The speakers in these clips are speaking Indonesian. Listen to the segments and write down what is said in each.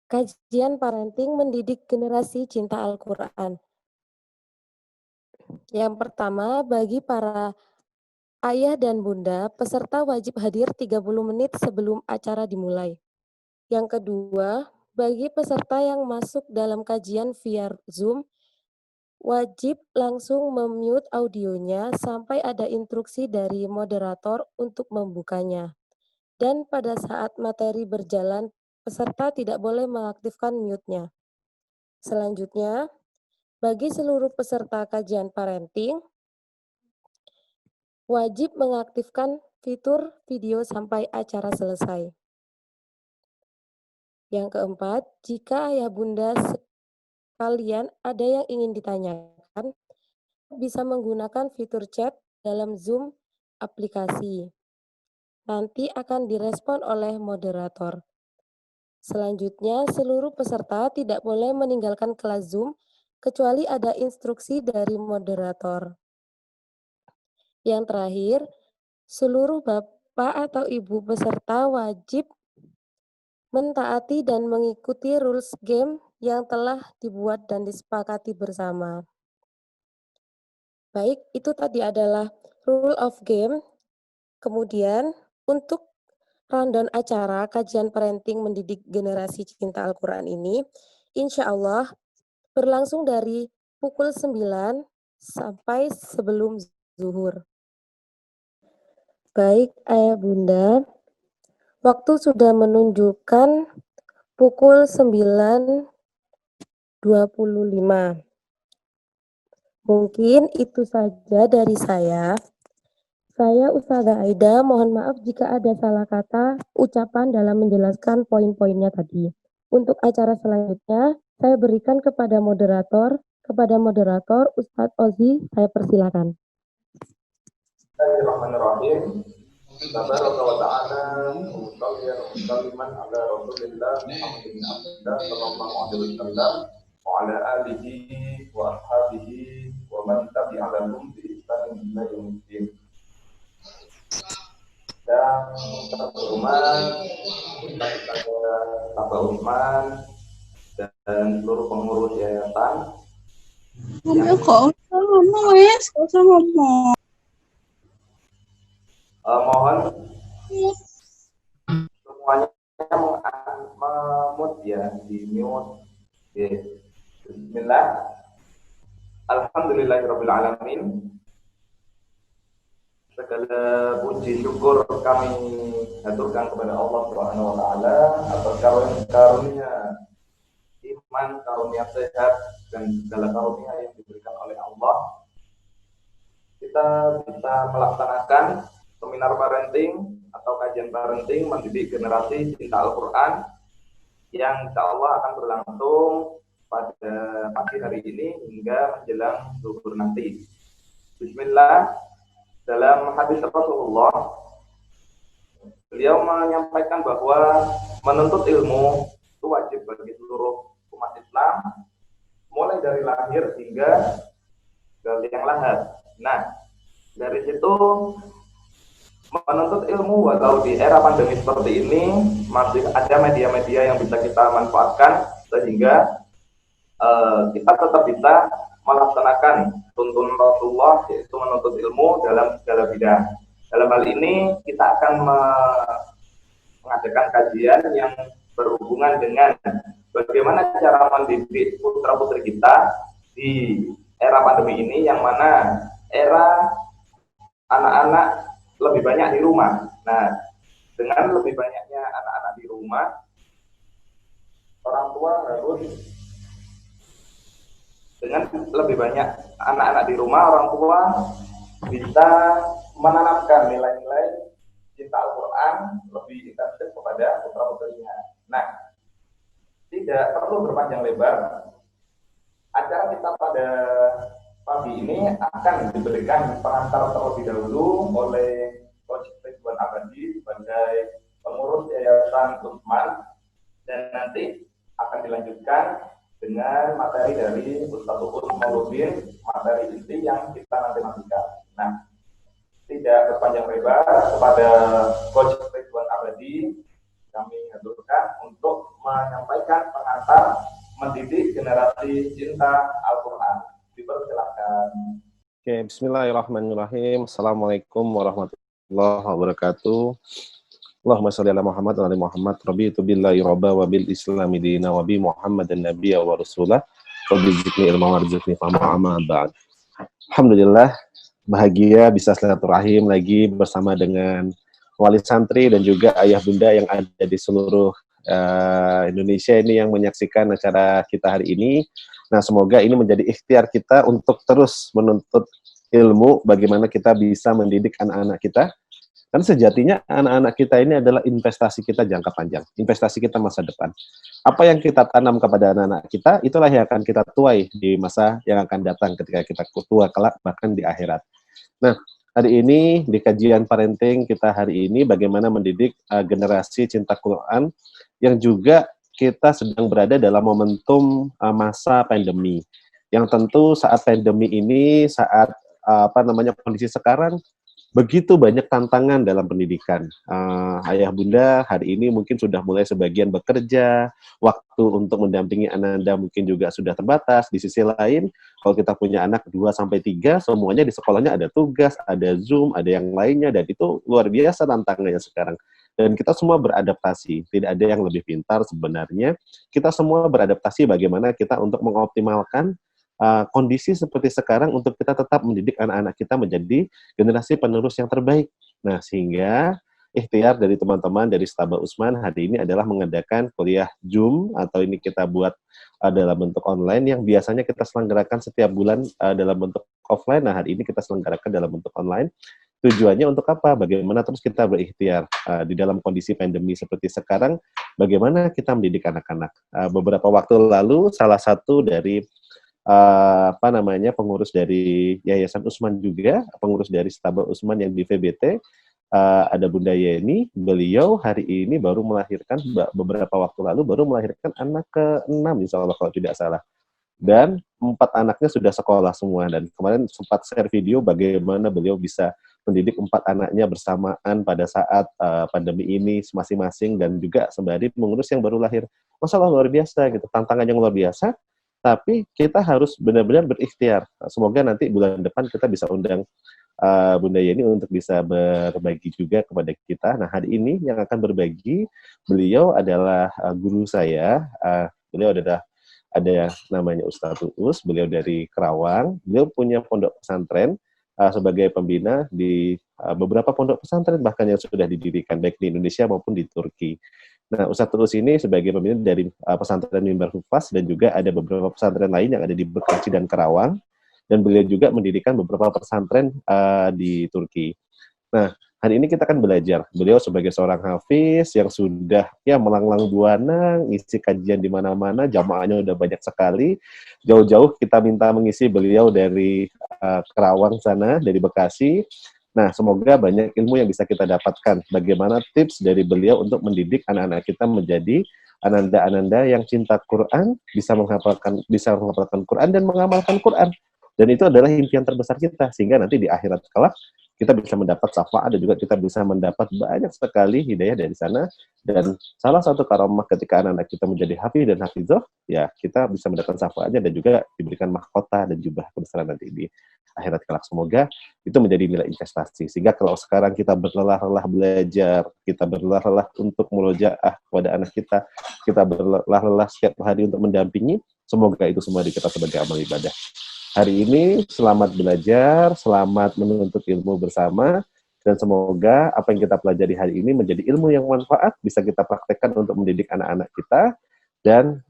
Kajian parenting mendidik generasi cinta Al-Quran. Yang pertama, bagi para ayah dan bunda, peserta wajib hadir 30 menit sebelum acara dimulai. Yang kedua, bagi peserta yang masuk dalam kajian via Zoom, wajib langsung memute audionya sampai ada instruksi dari moderator untuk membukanya. Dan pada saat materi berjalan, peserta tidak boleh mengaktifkan mute-nya. Selanjutnya, bagi seluruh peserta kajian parenting, wajib mengaktifkan fitur video sampai acara selesai. Yang keempat, jika ayah bunda sekalian ada yang ingin ditanyakan, bisa menggunakan fitur chat dalam Zoom aplikasi. Nanti akan direspon oleh moderator. Selanjutnya, seluruh peserta tidak boleh meninggalkan kelas Zoom kecuali ada instruksi dari moderator. Yang terakhir, seluruh bapak atau ibu peserta wajib mentaati dan mengikuti rules game yang telah dibuat dan disepakati bersama. Baik, itu tadi adalah rule of game. Kemudian, untuk rundown acara kajian parenting mendidik generasi cinta Al-Quran ini, insya Allah berlangsung dari pukul 9 sampai sebelum zuhur. Baik, ayah bunda, waktu sudah menunjukkan pukul 9.25. Mungkin itu saja dari saya. Saya Ustazah Aida, mohon maaf jika ada salah kata ucapan dalam menjelaskan poin-poinnya tadi. Untuk acara selanjutnya, saya berikan kepada moderator. Kepada moderator, Ustadz Ozi, saya persilakan. Bismillahirrahmanirrahim. Tabaraka wa ta'ala musalliyan wa musalliman ala Rasulillah Muhammad bin Abdullah sallallahu alaihi wasallam wa ala alihi wa ashabihi wa man tabi'ahum bi ihsanin ila yaumil. Dan terhormat kepada Bapak Usman dan seluruh pengurus yayasan yang mohon semuanya memut ya, di mute. Bismillah. Alhamdulillahirabbil alamin. Segala puji syukur kami haturkan kepada Allah Subhanahu wa taala atas karunia iman, karunia sehat dan segala karunia yang diberikan oleh Allah. Kita bisa melaksanakan seminar parenting atau kajian parenting mendidik generasi cinta Al-Qur'an yang insya Allah akan berlangsung pada pagi hari ini hingga menjelang zuhur nanti. Bismillah. Dalam hadis Rasulullah, beliau menyampaikan bahwa menuntut ilmu itu wajib bagi seluruh umat Islam, mulai dari lahir hingga ke liang lahat. Nah, dari situ menuntut ilmu walau di era pandemi seperti ini masih ada media-media yang bisa kita manfaatkan sehingga kita tetap bisa melaksanakan tuntunan Rasulullah, yaitu menuntut ilmu dalam segala bidang. Dalam hal ini kita akan mengadakan kajian yang berhubungan dengan bagaimana cara mendidik putra-putri kita di era pandemi ini, yang mana era anak-anak lebih banyak di rumah. Nah, dengan lebih banyaknya anak-anak di rumah, orang tua harus dengan lebih banyak anak-anak di rumah, orang tua bisa menanamkan nilai-nilai cinta Al-Quran lebih intensif kepada putra-putrinya. Nah, tidak perlu berpanjang lebar. Acara kita pada pagi ini akan diberikan pengantar terlebih dahulu oleh Coach Ridwan Abadi sebagai pengurus Yayasan Usman, dan nanti akan dilanjutkan dengan materi dari Ustaz Uus Mauludin, materi inti yang kita nanti nantikan. Nah, tidak berpanjang lebar, kepada Coach Ridwan Abadi kami haturkan untuk menyampaikan pengantar mendidik generasi cinta Al-Quran. Dipersilakan. Oke, bismillahirrahmanirrahim. Assalamualaikum warahmatullahi wabarakatuh. Allahumma sholli ala Muhammad wa ali Muhammad. Rabitu billahi rabba wa bil islami dina wa bi Muhammadan nabiyya wa rasulah. Wa bi zikri ilma warzuqni fama amma ba'd. Alhamdulillah, bahagia bisa silaturahim lagi bersama dengan wali santri dan juga ayah bunda yang ada di seluruh Indonesia ini yang menyaksikan acara kita hari ini. Nah, semoga ini menjadi ikhtiar kita untuk terus menuntut ilmu, bagaimana kita bisa mendidik anak-anak kita. Karena sejatinya anak-anak kita ini adalah investasi kita jangka panjang, investasi kita masa depan. Apa yang kita tanam kepada anak-anak kita, itulah yang akan kita tuai di masa yang akan datang ketika kita tua kelak, bahkan di akhirat. Nah, hari ini di kajian parenting kita hari ini bagaimana mendidik generasi cinta Quran yang juga kita sedang berada dalam momentum masa pandemi. Yang tentu saat pandemi ini, saat kondisi sekarang, begitu banyak tantangan dalam pendidikan. Ayah bunda hari ini mungkin sudah mulai sebagian bekerja, waktu untuk mendampingi Anda mungkin juga sudah terbatas. Di sisi lain, kalau kita punya anak 2-3, semuanya di sekolahnya ada tugas, ada Zoom, ada yang lainnya, dan itu luar biasa tantangannya sekarang. Dan kita semua beradaptasi, tidak ada yang lebih pintar sebenarnya. Kita semua beradaptasi bagaimana kita untuk mengoptimalkan kondisi seperti sekarang untuk kita tetap mendidik anak-anak kita menjadi generasi penerus yang terbaik. Nah, sehingga ikhtiar dari teman-teman dari Stabah Usman hari ini adalah mengadakan kuliah Zoom, atau ini kita buat dalam bentuk online yang biasanya kita selenggarakan setiap bulan dalam bentuk offline. Nah, hari ini kita selenggarakan dalam bentuk online. Tujuannya untuk apa? Bagaimana terus kita berikhtiar di dalam kondisi pandemi seperti sekarang, bagaimana kita mendidik anak-anak. Beberapa waktu lalu, salah satu dari pengurus dari Yayasan Usman juga, pengurus dari Stabah Usman yang di VBT, ada Bunda Yeni, beliau hari ini baru melahirkan, beberapa waktu lalu baru melahirkan anak ke-6, insya Allah kalau tidak salah. Dan 4 anaknya sudah sekolah semua, dan kemarin sempat share video bagaimana beliau bisa mendidik 4 anaknya bersamaan pada saat pandemi ini masing-masing, dan juga sembari mengurus yang baru lahir. Masya Allah, luar biasa gitu, tantangan yang luar biasa. Tapi kita harus benar-benar berikhtiar. Semoga nanti bulan depan kita bisa undang Bunda Yeni untuk bisa berbagi juga kepada kita. Nah, hari ini yang akan berbagi, beliau adalah guru saya. Beliau ada namanya Ustadz Uus, beliau dari Kerawang. Beliau punya pondok pesantren sebagai pembina di beberapa pondok pesantren bahkan yang sudah didirikan baik di Indonesia maupun di Turki. Nah, Ustadz Tulus ini sebagai pembina dari pesantren Mimbar Hufaz, dan juga ada beberapa pesantren lain yang ada di Bekasi dan Kerawang, dan beliau juga mendirikan beberapa pesantren di Turki. Nah, hari ini kita akan belajar. Beliau sebagai seorang hafiz yang sudah melanglang buana, ngisi kajian di mana-mana, jamaahnya udah banyak sekali. Jauh-jauh kita minta mengisi beliau dari Kerawang sana, dari Bekasi. Nah, semoga banyak ilmu yang bisa kita dapatkan. Bagaimana tips dari beliau untuk mendidik anak-anak kita menjadi ananda-ananda yang cinta Quran, bisa menghafalkan Quran dan mengamalkan Quran. Dan itu adalah impian terbesar kita, sehingga nanti di akhirat kelak kita bisa mendapat syafaat dan juga kita bisa mendapat banyak sekali hidayah dari sana. Dan salah satu karamah ketika anak-anak kita menjadi hafiz dan hafizah, ya kita bisa mendapat syafaatnya dan juga diberikan mahkota dan jubah kebesaran nanti di akhirat kelak. Semoga itu menjadi nilai investasi. Sehingga kalau sekarang kita berlelah-lelah belajar, kita berlelah-lelah untuk murojaah kepada anak kita berlelah-lelah setiap hari untuk mendampingi, semoga itu semua kita sebagai amal ibadah. Hari ini selamat belajar, selamat menuntut ilmu bersama, dan semoga apa yang kita pelajari hari ini menjadi ilmu yang manfaat, bisa kita praktekkan untuk mendidik anak-anak kita. Dan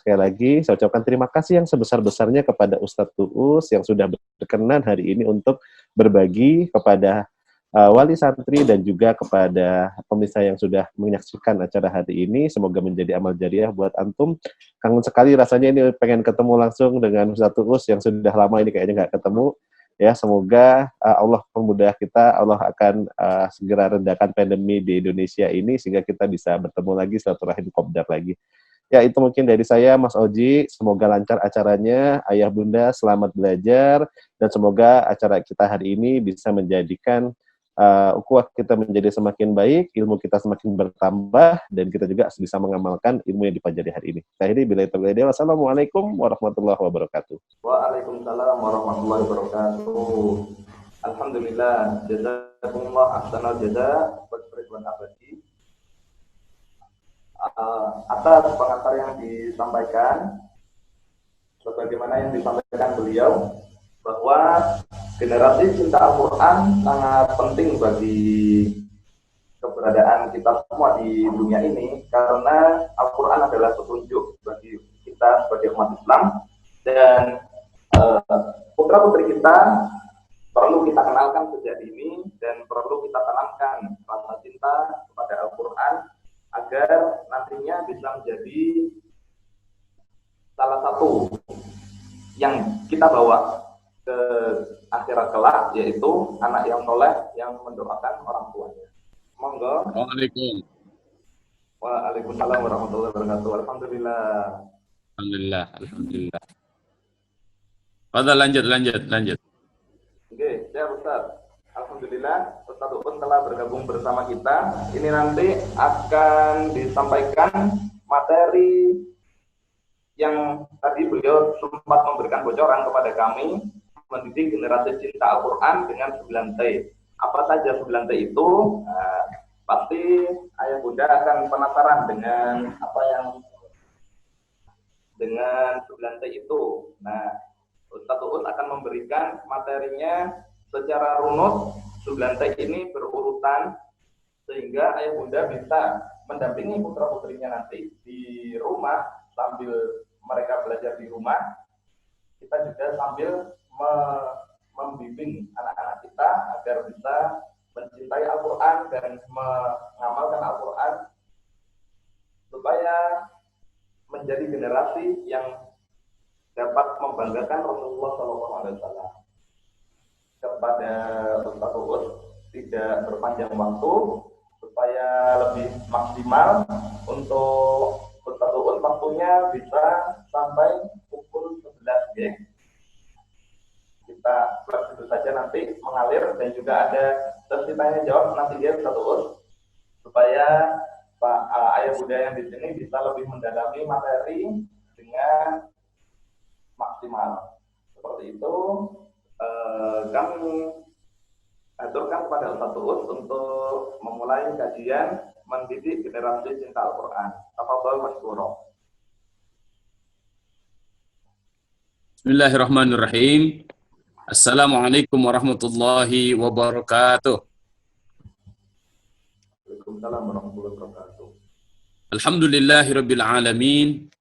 sekali lagi saya ucapkan terima kasih yang sebesar-besarnya kepada Ustadz Tuus yang sudah berkenan hari ini untuk berbagi kepada wali santri dan juga kepada pemirsa yang sudah menyaksikan acara hari ini. Semoga menjadi amal jariah buat antum. Kangen sekali rasanya ini pengen ketemu langsung dengan Ustadz Tuus yang sudah lama ini kayaknya nggak ketemu. Ya, semoga Allah permudah kita, Allah akan segera redakan pandemi di Indonesia ini sehingga kita bisa bertemu lagi, silaturahim kopdar lagi. Ya, itu mungkin dari saya, Mas Oji. Semoga lancar acaranya. Ayah Bunda, selamat belajar. Dan semoga acara kita hari ini bisa menjadikan ukhuwah kita menjadi semakin baik, ilmu kita semakin bertambah, dan kita juga bisa mengamalkan ilmu yang dipelajari hari ini. Akhirnya bila itu wassalamualaikum warahmatullahi wabarakatuh. Waalaikumsalam warahmatullahi wabarakatuh. Alhamdulillah, jazakumullah ahsanal jaza buat Ridwan Abadi atas pengantar yang disampaikan, sebagaimana yang disampaikan beliau bahwa generasi cinta Al-Quran sangat penting bagi keberadaan kita semua di dunia ini, karena Al-Quran adalah petunjuk bagi kita sebagai umat Islam, dan putra-putri kita perlu kita kenalkan sejak dini dan perlu kita tanamkan rasa cinta kepada Al-Quran agar nantinya bisa menjadi salah satu yang kita bawa ke akhirat kelak, yaitu anak yang soleh yang mendoakan orang tuanya. Monggo. Waalaikumsalam warahmatullahi wabarakatuh. Alhamdulillah. Alhamdulillah. Pada lanjut. Oke, ya Ustaz. Alhamdulillah, Ustaz Uun telah bergabung bersama kita. Ini nanti akan disampaikan materi yang tadi beliau sempat memberikan bocoran kepada kami, mendidik generasi cinta Al-Quran dengan 9T. Apa saja 9T itu? Nah, pasti ayah bunda akan penasaran dengan apa yang dengan 9T itu. Nah, Ustaz Uut akan memberikan materinya secara runut. 9T ini berurutan sehingga ayah bunda bisa mendampingi putra-putrinya nanti di rumah sambil mereka belajar di rumah. Kita juga sambil membimbing anak-anak kita agar bisa mencintai Al-Quran dan mengamalkan Al-Quran supaya menjadi generasi yang dapat membanggakan Rasulullah SAW. Kepada Ustaz Uut tidak berpanjang waktu supaya lebih maksimal untuk Ustaz Uut, waktunya bisa sampai pukul 11 ya. Kita itu saja nanti mengalir, dan juga ada sesi tanya jawab nanti dia Ustaz Uut supaya Pak ayah bunda yang di sini bisa lebih mendalami materi dengan maksimal. Seperti itu kami aturkan kepada Ustaz Uut untuk memulai kajian mendidik generasi cinta Al-Quran. Tafadhol masykuura. Bismillahirrahmanirrahim. Assalamualaikum warahmatullahi wabarakatuh. Waalaikumsalam warahmatullahi wabarakatuh. Alhamdulillahirabbil alamin.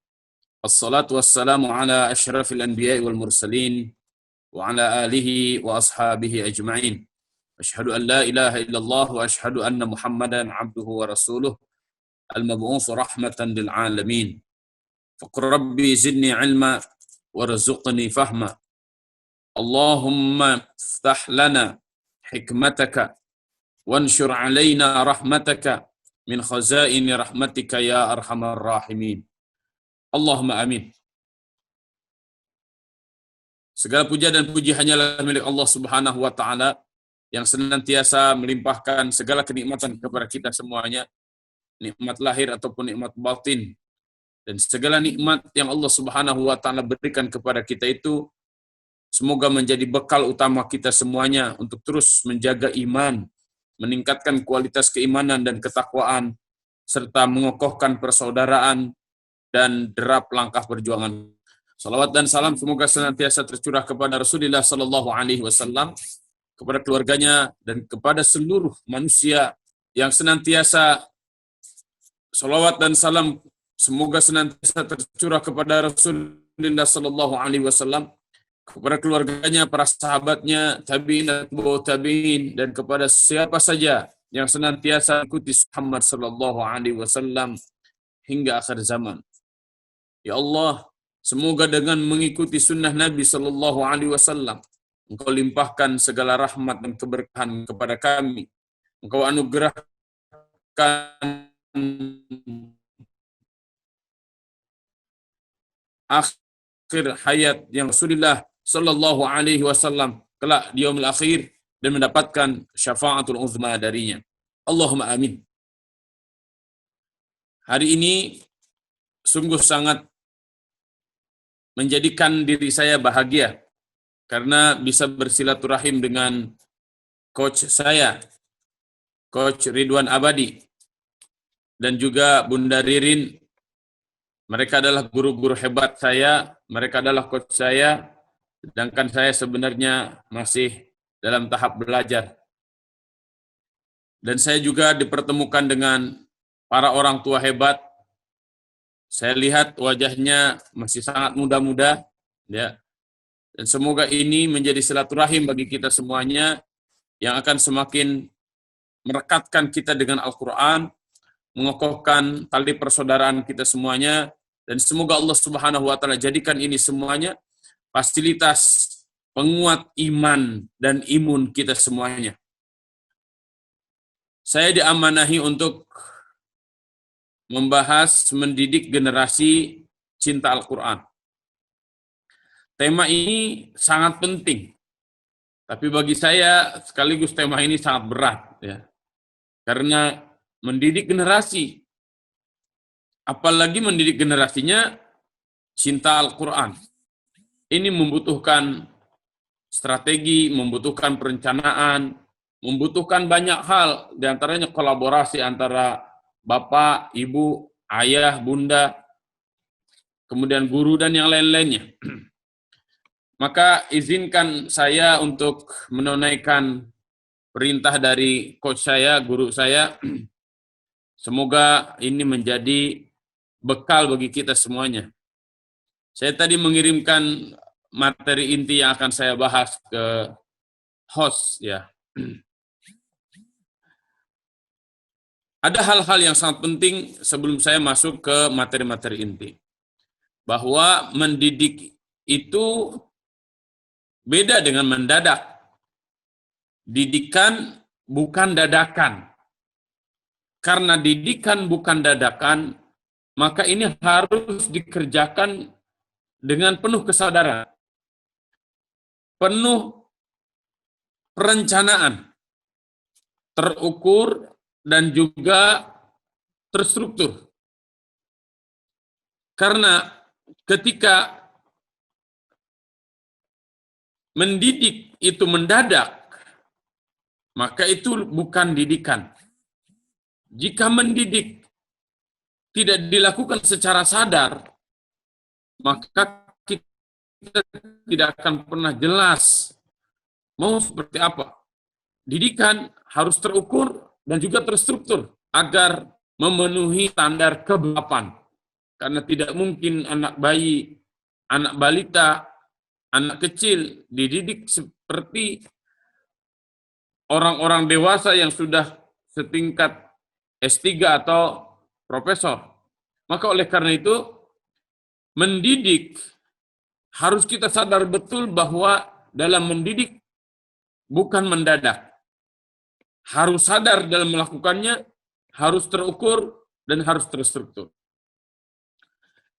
Wassalatu wassalamu ala asyrafil anbiya'i wal mursalin wa ala alihi wa ashabihi ajma'in. Asyhadu an la ilaha illallah wa asyhadu anna Muhammadan abduhu wa rasuluh al-mab'uts rahmatan lil alamin. Faqur rabbi zidni ilma warzuqni fahma. Allahumma iftah lana hikmataka wanshur alaina rahmataka min khazaini rahmatika ya arhamar rahimin. Allahumma amin. Segala puja dan puji hanyalah milik Allah Subhanahu wa taala yang senantiasa melimpahkan segala kenikmatan kepada kita semuanya, nikmat lahir ataupun nikmat batin. Dan segala nikmat yang Allah Subhanahu wa taala berikan kepada kita itu semoga menjadi bekal utama kita semuanya untuk terus menjaga iman, meningkatkan kualitas keimanan dan ketakwaan, serta mengokohkan persaudaraan dan derap langkah perjuangan. Salawat dan salam semoga senantiasa tercurah kepada Rasulullah Sallallahu Alaihi Wasallam, kepada keluarganya dan kepada seluruh manusia yang senantiasa salawat dan salam semoga senantiasa tercurah kepada Rasulullah Sallallahu Alaihi Wasallam, kepada keluarganya, para sahabatnya, tabi'in, atba'ut tabi'in, dan kepada siapa saja yang senantiasa ikuti Muhammad Sallallahu Alaihi Wasallam hingga akhir zaman. Ya Allah, semoga dengan mengikuti sunnah Nabi Sallallahu Alaihi Wasallam, Engkau limpahkan segala rahmat dan keberkahan kepada kami. Engkau anugerahkan akhir hayat yang Rasulullah Sallallahu Alaihi Wasallam kelak di yaumil akhir, dan mendapatkan syafaatul uzma darinya. Allahumma amin. Hari ini sungguh sangat menjadikan diri saya bahagia karena bisa bersilaturahim dengan coach saya, Coach Ridwan Abadi, dan juga Bunda Ririn. Mereka adalah guru-guru hebat saya, mereka adalah coach saya, sedangkan saya sebenarnya masih dalam tahap belajar. Dan saya juga dipertemukan dengan para orang tua hebat. Saya lihat wajahnya masih sangat muda-muda, ya. Dan semoga ini menjadi silaturahim bagi kita semuanya yang akan semakin merekatkan kita dengan Al-Quran, mengokohkan tali persaudaraan kita semuanya, dan semoga Allah Subhanahu wa Ta'ala jadikan ini semuanya fasilitas penguat iman dan imun kita semuanya. Saya diamanahi untuk membahas mendidik generasi cinta Al-Quran. Tema ini sangat penting, tapi bagi saya sekaligus tema ini sangat berat, ya. Karena mendidik generasi, apalagi mendidik generasinya cinta Al-Quran, ini membutuhkan strategi, membutuhkan perencanaan, membutuhkan banyak hal, diantaranya kolaborasi antara bapak, ibu, ayah, bunda, kemudian guru, dan yang lain-lainnya. Maka izinkan saya untuk menunaikan perintah dari coach saya, guru saya. Semoga ini menjadi bekal bagi kita semuanya. Saya tadi mengirimkan materi inti yang akan saya bahas ke host, ya. Ada hal-hal yang sangat penting sebelum saya masuk ke materi-materi inti. Bahwa mendidik itu beda dengan mendadak. Didikan bukan dadakan. Karena didikan bukan dadakan, maka ini harus dikerjakan dengan penuh kesadaran, penuh perencanaan, terukur, dan juga terstruktur. Karena ketika mendidik itu mendadak, maka itu bukan didikan. Jika mendidik tidak dilakukan secara sadar, maka kita tidak akan pernah jelas mau seperti apa. Didikan harus terukur dan juga terstruktur agar memenuhi standar kebapan. Karena tidak mungkin anak bayi, anak balita, anak kecil dididik seperti orang-orang dewasa yang sudah setingkat S3 atau profesor. Maka oleh karena itu, mendidik harus kita sadar betul bahwa dalam mendidik bukan mendadak. Harus sadar dalam melakukannya, harus terukur, dan harus terstruktur.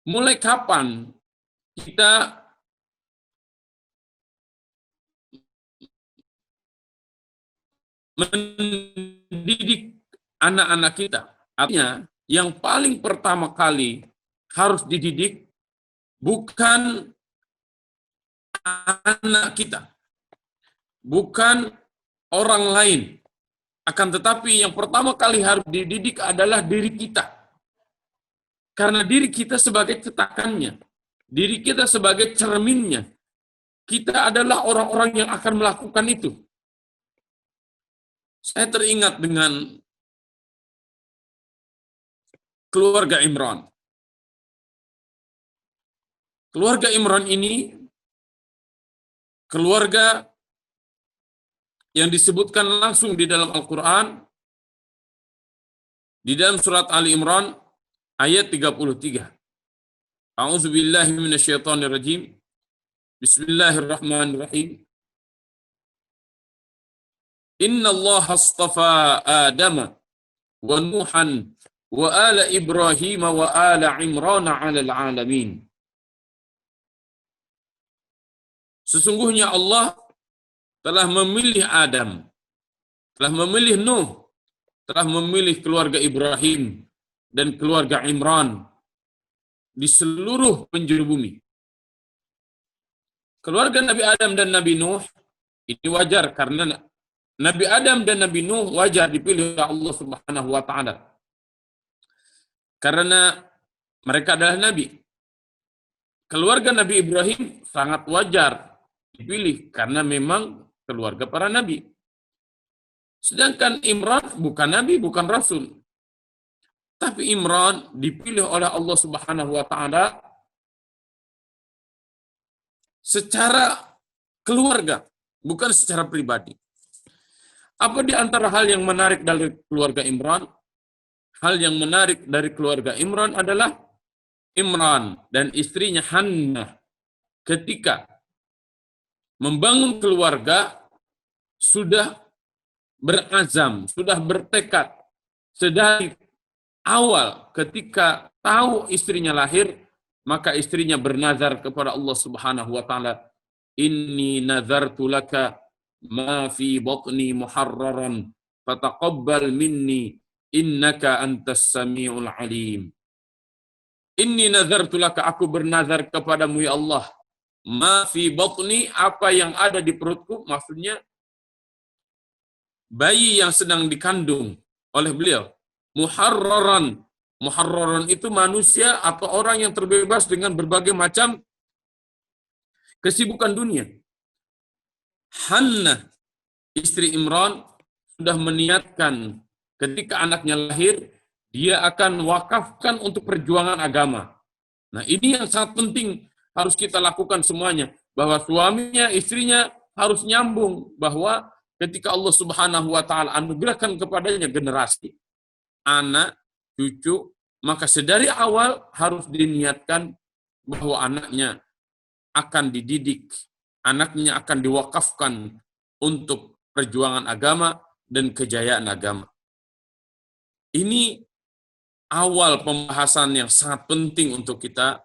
Mulai kapan kita mendidik anak-anak kita? Artinya, yang paling pertama kali harus dididik bukan anak kita, bukan orang lain. Akan tetapi yang pertama kali harus dididik adalah diri kita. Karena diri kita sebagai cetakannya, diri kita sebagai cerminnya. Kita adalah orang-orang yang akan melakukan itu. Saya teringat dengan keluarga Imran. Keluarga Imran ini keluarga yang disebutkan langsung di dalam Al-Quran, di dalam surat Ali Imran ayat 33. A'udzubillahi minasyaitonirrajim. Bismillahirrahmanirrahim. Inna Allah astafa Adama wa Nuhan wa ala Ibrahim wa ala Imran 'alal 'alamin. Sesungguhnya Allah telah memilih Adam, telah memilih Nuh, telah memilih keluarga Ibrahim dan keluarga Imran di seluruh penjuru bumi. Keluarga Nabi Adam dan Nabi Nuh ini wajar karena Nabi Adam dan Nabi Nuh wajar dipilih oleh Allah Subhanahu wa taala. Karena mereka adalah nabi. Keluarga Nabi Ibrahim sangat wajar dipilih karena memang keluarga para nabi. Sedangkan Imran bukan nabi, bukan rasul. Tapi Imran dipilih oleh Allah Subhanahu wa taala secara keluarga, bukan secara pribadi. Apa di antara hal yang menarik dari keluarga Imran? Hal yang menarik dari keluarga Imran adalah Imran dan istrinya Hannah ketika membangun keluarga sudah berazam, sudah bertekad sedari awal ketika tahu istrinya lahir, maka istrinya bernazar kepada Allah Subhanahu wa taala, "Inni nazartu laka ma fi batni muharraran fataqabbal minni innaka antas samiul alim." Inni nazartu laka, aku bernazar kepadamu ya Allah, ma fi batni, apa yang ada di perutku, maksudnya bayi yang sedang dikandung oleh beliau. Muharraran, muharraran itu manusia atau orang yang terbebas dengan berbagai macam kesibukan dunia. Hannah, istri Imran, sudah meniatkan ketika anaknya lahir, dia akan wakafkan untuk perjuangan agama. Nah, ini yang sangat penting harus kita lakukan semuanya. Bahwa suaminya, istrinya harus nyambung. Bahwa ketika Allah Subhanahu wa ta'ala anugerahkan kepadanya generasi, anak, cucu, maka sedari awal harus diniatkan bahwa anaknya akan dididik, anaknya akan diwakafkan untuk perjuangan agama dan kejayaan agama. Ini awal pembahasan yang sangat penting untuk kita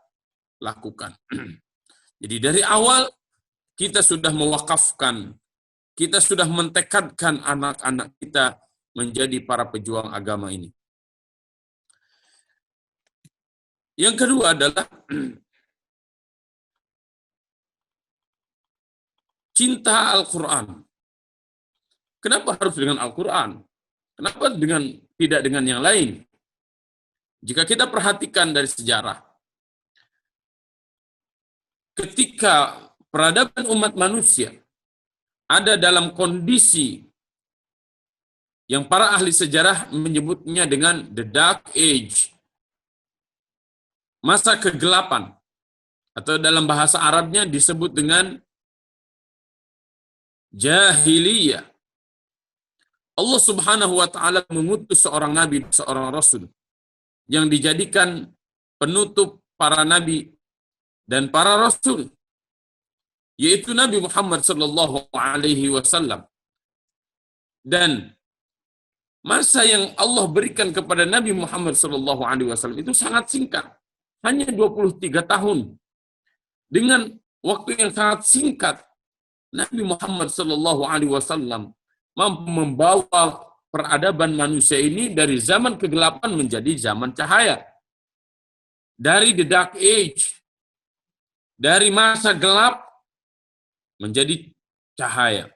lakukan. Jadi dari awal kita sudah mewakafkan, kita sudah mentekadkan anak-anak kita menjadi para pejuang agama ini. Yang kedua adalah cinta Al-Quran. Kenapa harus dengan Al-Quran? Kenapa tidak dengan yang lain? Jika kita perhatikan dari sejarah, ketika peradaban umat manusia ada dalam kondisi yang para ahli sejarah menyebutnya dengan the Dark Age, masa kegelapan, atau dalam bahasa Arabnya disebut dengan jahiliyah. Allah Subhanahu wa ta'ala mengutus seorang nabi, seorang rasul, yang dijadikan penutup para nabi dan para rasul, yaitu Nabi Muhammad sallallahu alaihi wasallam. Dan masa yang Allah berikan kepada Nabi Muhammad sallallahu alaihi wasallam itu sangat singkat, hanya 23 tahun. Dengan waktu yang sangat singkat, Nabi Muhammad sallallahu alaihi wasallam mampu membawa peradaban manusia ini dari zaman kegelapan menjadi zaman cahaya. Dari the Dark Age, dari masa gelap menjadi cahaya.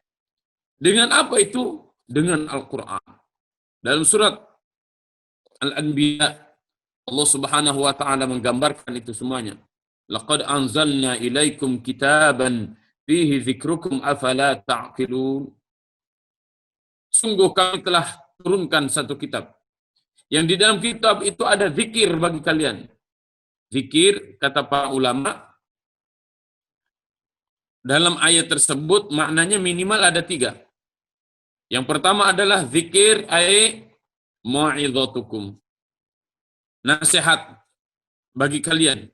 Dengan apa itu? Dengan Al-Quran. Dalam surat Al-Anbiya, Allah Subhanahu wa ta'ala menggambarkan itu semuanya. Laqad anzalna ilaikum kitaban fihi dzikrukum afala ta'qilun. Sungguh kami telah turunkan satu kitab. Yang di dalam kitab itu ada zikir bagi kalian. Zikir, kata para ulama, dalam ayat tersebut maknanya minimal ada 3. Yang pertama adalah zikir ay mau'izatukum, nasihat bagi kalian.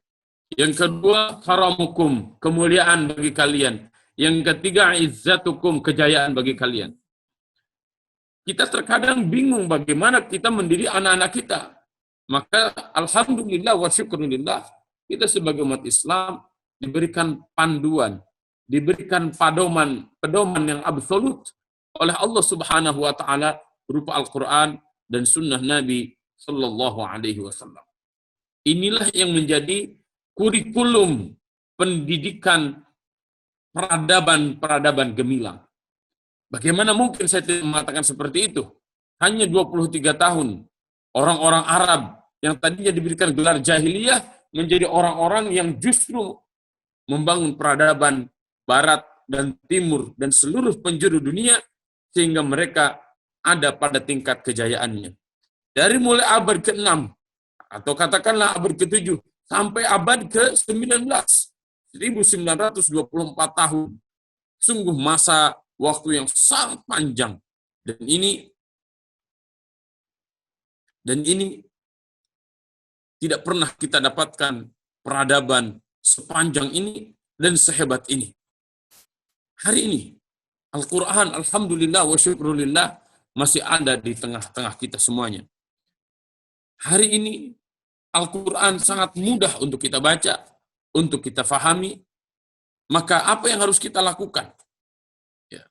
Yang kedua karamukum, kemuliaan bagi kalian. Yang ketiga izzatukum, kejayaan bagi kalian. Kita terkadang bingung bagaimana kita mendidik anak-anak kita. Maka alhamdulillah wa syukurillah, kita sebagai umat Islam diberikan panduan, diberikan pedoman yang absolut oleh Allah Subhanahu wa taala berupa Al-Qur'an dan sunnah Nabi sallallahu alaihi wasallam. Inilah yang menjadi kurikulum pendidikan peradaban gemilang. Bagaimana mungkin saya tidak mengatakan seperti itu? Hanya 23 tahun orang-orang Arab yang tadinya diberikan gelar jahiliyah menjadi orang-orang yang justru membangun peradaban barat dan timur dan seluruh penjuru dunia sehingga mereka ada pada tingkat kejayaannya. Dari mulai abad ke-6 atau katakanlah abad ke-7 sampai abad ke-19, 1924 tahun. Sungguh masa waktu yang sangat panjang. Dan ini tidak pernah kita dapatkan peradaban sepanjang ini dan sehebat ini. Hari ini, Al-Quran, alhamdulillah wa syukrulillah, masih ada di tengah-tengah kita semuanya. Hari ini, Al-Quran sangat mudah untuk kita baca, untuk kita fahami. Maka apa yang harus kita lakukan? Ya.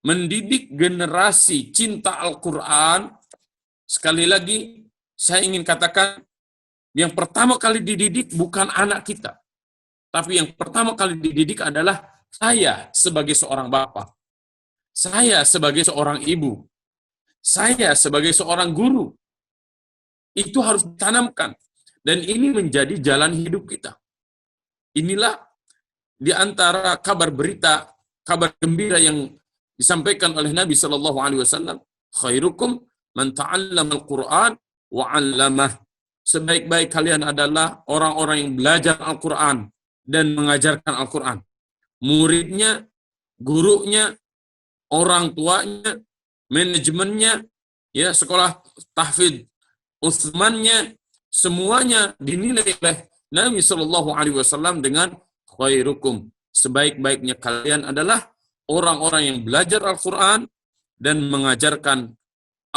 Mendidik generasi cinta Al-Quran. Sekali lagi, saya ingin katakan, yang pertama kali dididik bukan anak kita. Tapi yang pertama kali dididik adalah saya sebagai seorang bapak. Saya sebagai seorang ibu. Saya sebagai seorang guru. Itu harus ditanamkan. Dan ini menjadi jalan hidup kita. Inilah di antara kabar berita, kabar gembira yang disampaikan oleh Nabi SAW. Khairukum man ta'allama al-Quran wa 'allamah. Sebaik-baik kalian adalah orang-orang yang belajar Al-Quran dan mengajarkan Al-Quran. Muridnya, gurunya, orang tuanya, manajemennya, ya sekolah tahfidz Utsmannya, semuanya dinilai oleh Nabi SAW dengan khairukum. Sebaik-baiknya kalian adalah orang-orang yang belajar Al-Quran dan mengajarkan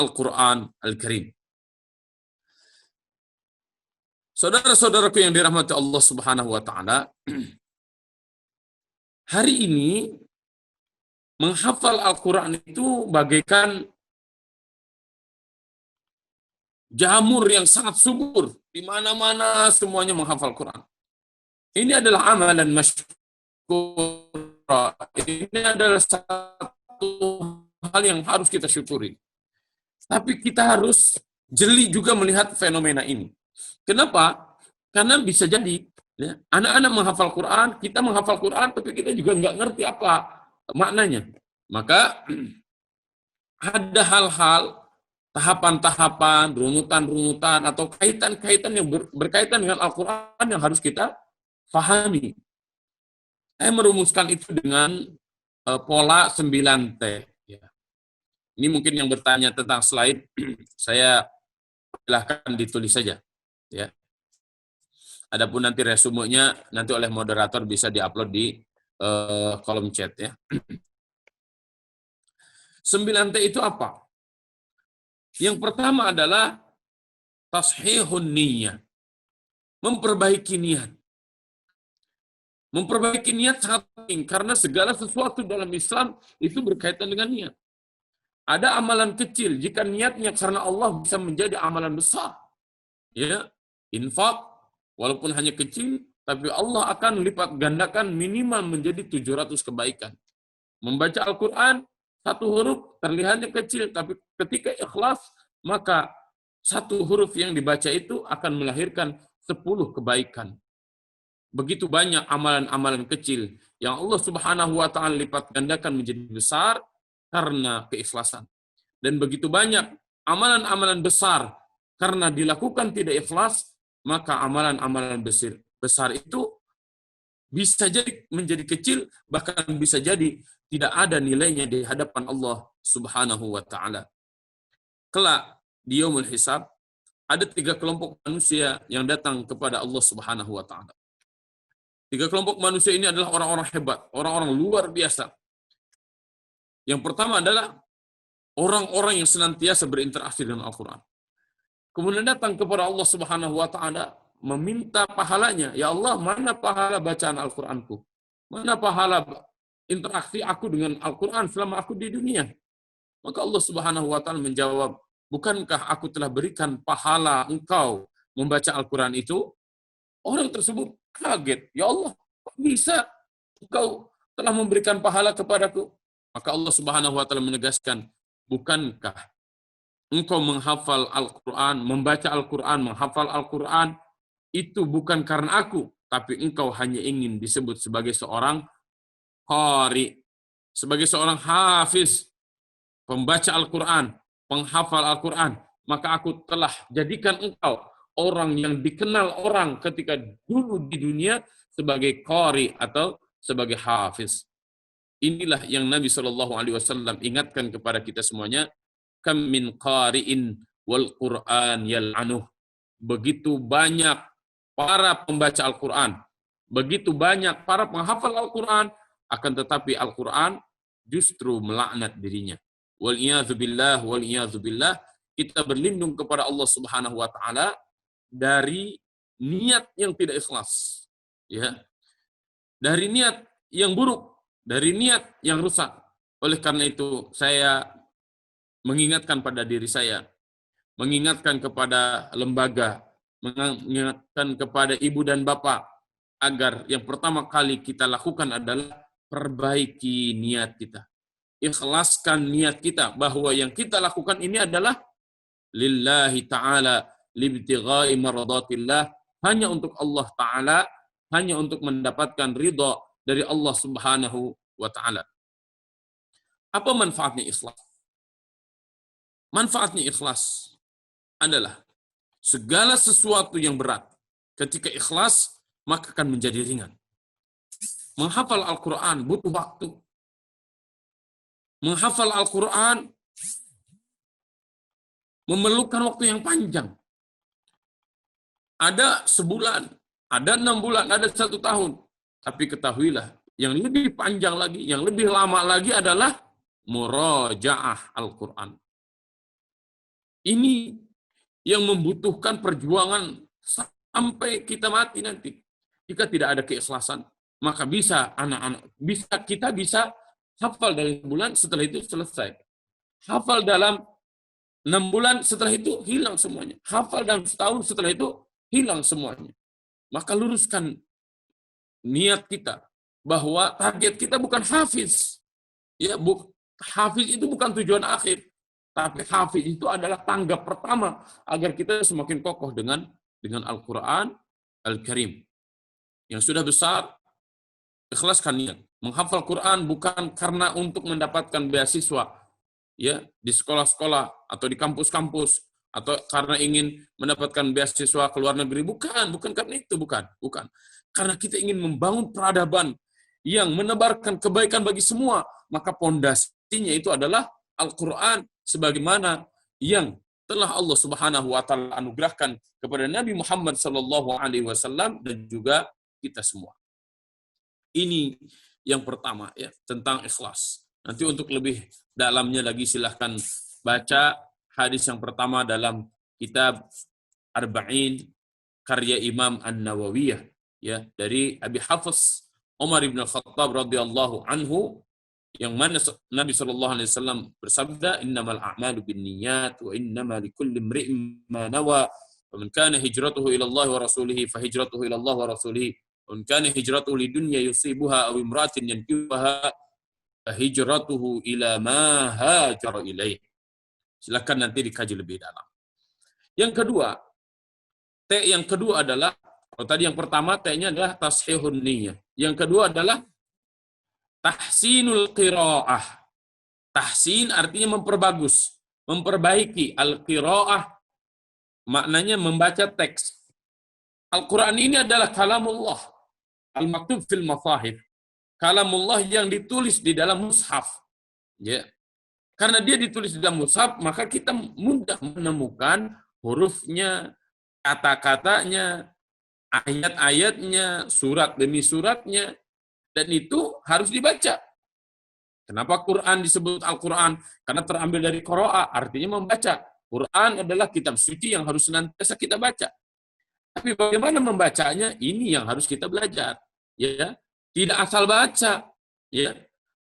Al-Quran Al-Karim. Saudara-saudaraku yang dirahmati Allah Subhanahu wa taala, hari ini menghafal Al-Quran itu bagaikan jamur yang sangat subur, di mana-mana semuanya menghafal Quran. Ini adalah amalan masykur. Ini adalah satu hal yang harus kita syukuri. Tapi kita harus jeli juga melihat fenomena ini. Kenapa? Karena bisa jadi ya, anak-anak menghafal Quran, kita menghafal Quran, tapi kita juga nggak ngerti apa maknanya. Maka ada hal-hal, tahapan-tahapan, runutan-runutan, atau kaitan-kaitan yang berkaitan dengan Al-Quran yang harus kita pahami. Saya merumuskan itu dengan pola 9T. Ya. Ini mungkin yang bertanya tentang slide, saya silahkan ditulis saja. Ya. Adapun nanti resumenya, nanti oleh moderator bisa diupload di kolom chat. Ya. 9T itu apa? Yang pertama adalah tashihun niyyah. Memperbaiki niat. Memperbaiki niat sangat penting karena segala sesuatu dalam Islam itu berkaitan dengan niat. Ada amalan kecil jika niatnya karena Allah bisa menjadi amalan besar. Ya, infak walaupun hanya kecil tapi Allah akan lipat gandakan minimal menjadi 700 kebaikan. Membaca Al-Qur'an satu huruf terlihatnya kecil, tapi ketika ikhlas, maka satu huruf yang dibaca itu akan melahirkan 10 kebaikan. Begitu banyak amalan-amalan kecil yang Allah Subhanahu wa taala lipat gandakan menjadi besar karena keikhlasan. Dan begitu banyak amalan-amalan besar karena dilakukan tidak ikhlas, maka amalan-amalan besar itu bisa jadi menjadi kecil, bahkan bisa jadi tidak ada nilainya di hadapan Allah Subhanahu wa taala. Kelak di yaumul hisab ada 3 kelompok manusia yang datang kepada Allah Subhanahu wa taala. 3 kelompok manusia ini adalah orang-orang hebat, orang-orang luar biasa. Yang pertama adalah orang-orang yang senantiasa berinteraksi dengan Al-Qur'an. Kemudian datang kepada Allah Subhanahu wa taala meminta pahalanya. Ya Allah, mana pahala bacaan Al-Qur'anku? Mana pahala interaksi aku dengan Al-Quran selama aku di dunia? Maka Allah Subhanahu wa Ta'ala menjawab, bukankah aku telah berikan pahala engkau membaca Al-Quran itu? Orang tersebut kaget, ya Allah, kok bisa engkau telah memberikan pahala kepadaku? Maka Allah Subhanahu wa Ta'ala menegaskan, bukankah engkau menghafal Al-Quran, membaca Al-Quran, menghafal Al-Quran, itu bukan karena aku, tapi engkau hanya ingin disebut sebagai seorang qari, sebagai seorang hafiz, pembaca Al-Quran, penghafal Al-Quran, maka aku telah jadikan engkau orang yang dikenal orang ketika dulu di dunia sebagai qari atau sebagai hafiz. Inilah yang Nabi SAW ingatkan kepada kita semuanya, kam min qari'in wal Qur'an yal'anuh. Begitu banyak para pembaca Al-Quran, begitu banyak para penghafal Al-Quran, akan tetapi Al-Quran justru melaknat dirinya. Wal'iyadzubillah, wal'iyadzubillah, kita berlindung kepada Allah Subhanahu wa Ta'ala dari niat yang tidak ikhlas, ya, dari niat yang buruk, dari niat yang rusak. Oleh karena itu, saya mengingatkan pada diri saya, mengingatkan kepada lembaga, mengingatkan kepada ibu dan bapak, agar yang pertama kali kita lakukan adalah perbaiki niat kita. Ikhlaskan niat kita bahwa yang kita lakukan ini adalah lillahi ta'ala, libtighai maradatillah, hanya untuk Allah Ta'ala, hanya untuk mendapatkan ridha dari Allah Subhanahu wa Ta'ala. Apa manfaatnya ikhlas? Manfaatnya ikhlas adalah segala sesuatu yang berat, ketika ikhlas, maka akan menjadi ringan. Menghafal Al-Quran butuh waktu. Menghafal Al-Quran memerlukan waktu yang panjang. Ada sebulan, ada 6 bulan, ada 1 tahun. Tapi ketahuilah, yang lebih panjang lagi, yang lebih lama lagi adalah murajaah Al-Quran. Ini yang membutuhkan perjuangan sampai kita mati nanti. Jika tidak ada keikhlasan, maka bisa kita bisa hafal dalam bulan, setelah itu selesai. Hafal dalam 6 bulan, setelah itu hilang semuanya. Hafal dalam setahun, setelah itu hilang semuanya. Maka luruskan niat kita bahwa target kita bukan hafiz. Ya, hafiz itu bukan tujuan akhir. Tapi hafiz itu adalah tangga pertama agar kita semakin kokoh dengan Al-Quran Al-Karim. Yang sudah besar, ikhlaskan niat. Menghafal Quran bukan karena untuk mendapatkan beasiswa, ya, di sekolah-sekolah atau di kampus-kampus, atau karena ingin mendapatkan beasiswa ke luar negeri. Bukan karena itu, bukan. Karena kita ingin membangun peradaban yang menebarkan kebaikan bagi semua, maka pondasinya itu adalah Al-Quran sebagaimana yang telah Allah Subhanahu wa Ta'ala anugerahkan kepada Nabi Muhammad sallallahu alaihi wasallam dan juga kita semua. Ini yang pertama, ya, tentang ikhlas. Nanti untuk lebih dalamnya lagi silahkan baca hadis yang pertama dalam kitab Arba'in karya Imam An-Nawawiyah, ya, dari Abi Hafiz Umar bin Khattab radhiyallahu anhu, yang mana Nabi sallallahu alaihi wasallam bersabda, innamal a'malu binniyat wa innama likulli imri'in ma nawa, wa man kana hijratuhu ila Allah wa rasulih fa hijratuhu ila Allah wa rasulih, wa man kana hijratuhu lidunya yusibuha aw imra'atin yankihuha fa hijratuhu ila ma hajara ilaih. Silakan nanti dikaji lebih dalam. Yang kedua adalah, kalau tadi yang pertama T-nya adalah tashihun niyyah. Yang kedua adalah tahsinul qiraah. Tahsin artinya memperbagus, memperbaiki. Al-qiraah maknanya membaca teks. Al-Quran ini adalah kalamullah, al-maktub fil masahif. Kalamullah yang ditulis di dalam mushaf. Ya. Karena dia ditulis di dalam mushaf, maka kita mudah menemukan hurufnya, kata-katanya, ayat-ayatnya, surat demi suratnya. Dan itu harus dibaca. Kenapa Quran disebut Al-Quran? Karena terambil dari qira'a, artinya membaca. Quran adalah kitab suci yang harus senantiasa kita baca. Tapi bagaimana membacanya? Ini yang harus kita belajar. Ya, Tidak asal baca. Ya.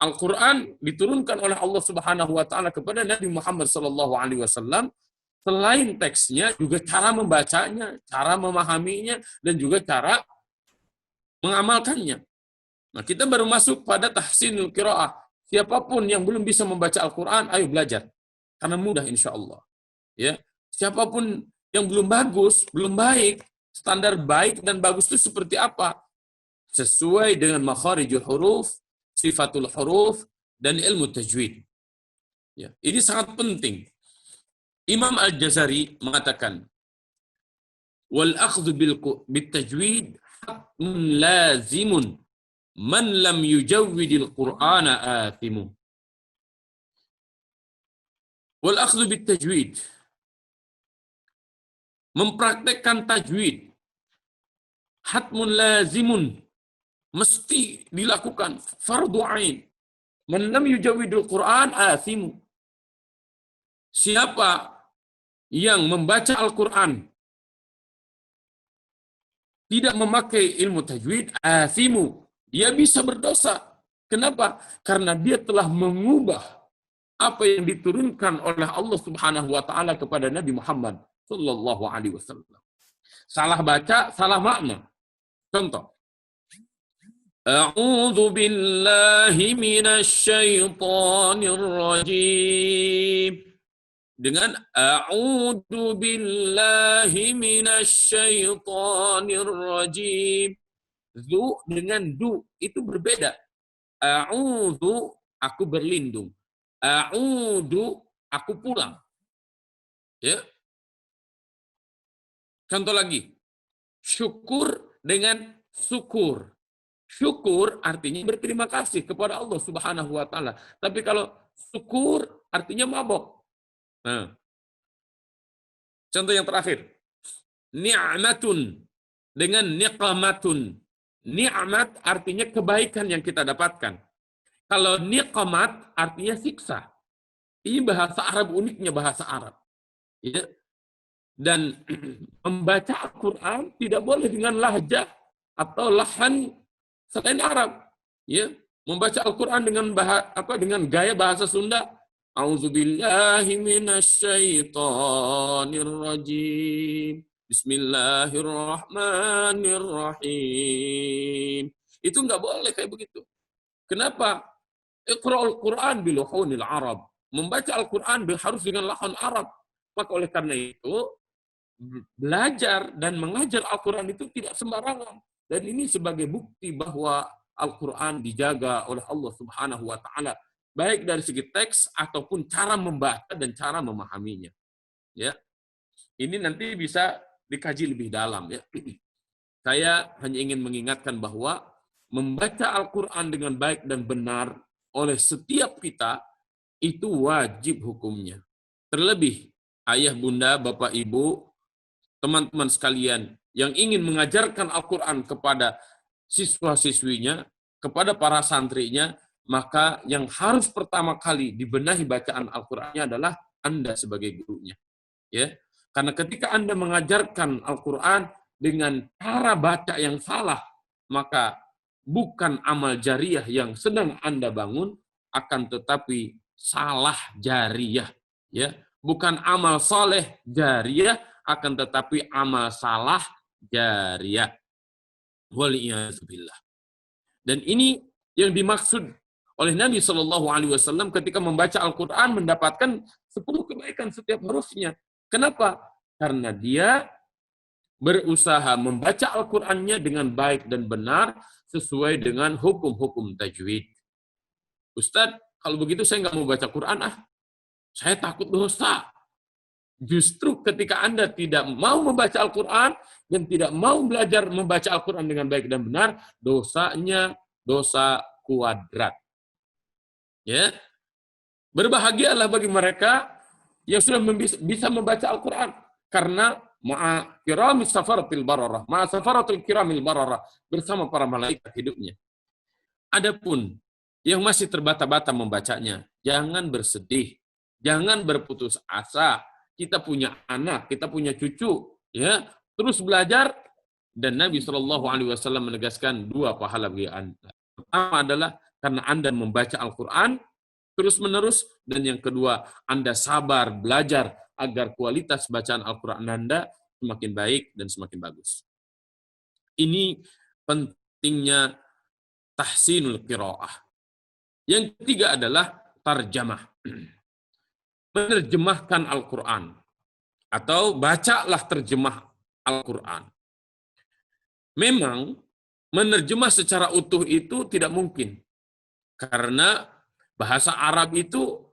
Al-Quran diturunkan oleh Allah Subhanahu wa Ta'ala kepada Nabi Muhammad SAW. Selain teksnya, juga cara membacanya, cara memahaminya, dan juga cara mengamalkannya. Nah, kita baru masuk pada tahsinul qiraah. Siapapun yang belum bisa membaca Al-Quran, ayo belajar. Karena mudah insya Allah. Ya. Siapapun yang belum bagus, belum baik, standar baik dan bagus itu seperti apa? Sesuai dengan makharijul huruf, sifatul huruf, dan ilmu tajwid. Ya. Ini sangat penting. Imam Al-Jazari mengatakan, wal akhdhu bil tajwid hatmun lazimun man lam yujawwidil qur'ana athimu. Wal akhdhu bil tajwid, mempraktekkan tajwid, hatmun lazimun, mesti dilakukan, fardu ain. Man lam yujawwidil qur'an athimu. Siapa yang membaca Al-Quran tidak memakai ilmu tajwid, athimu, dia bisa berdosa. Kenapa? Karena dia telah mengubah apa yang diturunkan oleh Allah Subhanahu wa Ta'ala kepada Nabi Muhammad sallallahu alaihi wasallam. Salah baca, salah makna. Contoh, a'udzu billahi minasy syaithanir rajim. Dengan a'udzu billahi minasyaitonir rajim. Zu dengan du itu berbeda. A'udzu aku berlindung. A'udzu aku pulang. Ya. Contoh lagi. Syukur dengan syukur. Syukur artinya berterima kasih kepada Allah Subhanahu wa Ta'ala. Tapi kalau syukur artinya mabok. Nah, contoh yang terakhir, ni'matun dengan niqamatun. Ni'mat artinya kebaikan yang kita dapatkan. Kalau niqamat artinya siksa. Ini bahasa Arab, uniknya bahasa Arab. Ya. Dan membaca Al-Quran tidak boleh dengan lahjah atau lahan selain Arab. Ya. Membaca Al-Quran dengan gaya bahasa Sunda. A'udzubillahi minasyaitonir rajim. Bismillahirrahmanirrahim. Itu nggak boleh kayak begitu. Kenapa? Iqra'ul Quran biluhunil Arab. Membaca Al-Quran harus dengan lahan Arab. Maka oleh karena itu, belajar dan mengajar Al-Quran itu tidak sembarangan. Dan ini sebagai bukti bahwa Al-Quran dijaga oleh Allah Subhanahu wa Ta'ala. Baik dari segi teks ataupun cara membaca dan cara memahaminya. Ya, ini nanti bisa dikaji lebih dalam. Ya, saya hanya ingin mengingatkan bahwa membaca Al-Quran dengan baik dan benar oleh setiap kita itu wajib hukumnya. Terlebih ayah, bunda, bapak, ibu, teman-teman sekalian yang ingin mengajarkan Al-Quran kepada siswa-siswinya, kepada para santrinya, maka yang harus pertama kali dibenahi bacaan Al-Qur'annya adalah Anda sebagai gurunya. Ya. Karena ketika Anda mengajarkan Al-Qur'an dengan cara baca yang salah, maka bukan amal jariyah yang sedang Anda bangun, akan tetapi salah jariyah. Ya. Bukan amal soleh jariyah, akan tetapi amal salah jariyah. Waliyahzubillah. Dan ini yang dimaksud oleh Nabi Shallallahu Alaihi Wasallam ketika membaca Al-Quran mendapatkan 10 kebaikan setiap hurufnya. Kenapa? Karena dia berusaha membaca Al-Qurannya dengan baik dan benar sesuai dengan hukum-hukum tajwid. Ustadz, kalau begitu saya nggak mau baca Quran saya takut dosa. Justru ketika Anda tidak mau membaca Al-Quran dan tidak mau belajar membaca Al-Quran dengan baik dan benar, dosanya dosa kuadrat. Ya, berbahagialah bagi mereka yang sudah bisa membaca Al-Quran karena ma'a kiramis safaratil bararah, ma'a safaratil kiramil bararah, bersama para malaikat hidupnya. Adapun yang masih terbata-bata membacanya, jangan bersedih, jangan berputus asa. Kita punya anak, kita punya cucu, ya, terus belajar Dan Nabi Shallallahu Alaihi Wasallam menegaskan 2 pahala bagi Anda. Pertama adalah karena Anda membaca Al-Quran terus-menerus, dan yang kedua, Anda sabar belajar agar kualitas bacaan Al-Quran Anda semakin baik dan semakin bagus. Ini pentingnya tahsinul qiraah. Yang ketiga adalah tarjamah. Menerjemahkan Al-Quran. Atau bacalah terjemah Al-Quran. Memang, menerjemah secara utuh itu tidak mungkin. Karena bahasa Arab itu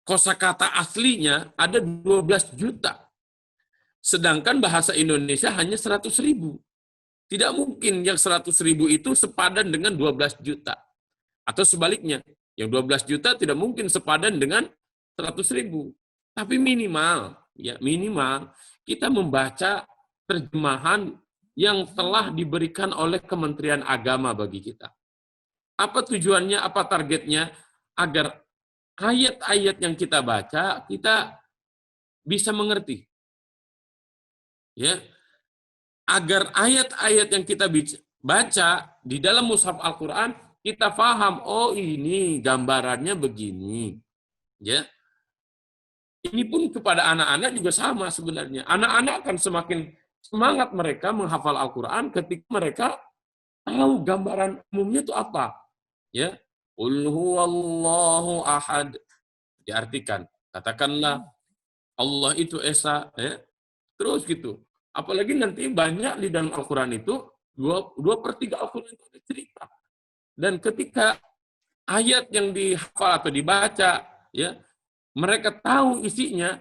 kosakata aslinya ada 12 juta. Sedangkan bahasa Indonesia hanya 100.000. Tidak mungkin yang 100.000 itu sepadan dengan 12 juta. Atau sebaliknya, yang 12 juta tidak mungkin sepadan dengan 100.000. Tapi minimal kita membaca terjemahan yang telah diberikan oleh Kementerian Agama bagi kita. Apa tujuannya, apa targetnya? Agar ayat-ayat yang kita baca, kita bisa mengerti. Ya, agar ayat-ayat yang kita baca di dalam mushaf Al-Quran, kita paham, oh ini gambarannya begini. Ya, ini pun kepada anak-anak juga sama sebenarnya. Anak-anak akan semakin semangat mereka menghafal Al-Quran ketika mereka tahu gambaran umumnya itu apa. Ya, Qul huwallahu ahad. Diartikan, katakanlah Allah itu esa. Ya. Terus gitu. Apalagi nanti banyak di dalam Al-Quran itu, 2/3 Al-Quran itu ada cerita. Dan ketika ayat yang dihafal atau dibaca, ya, mereka tahu isinya,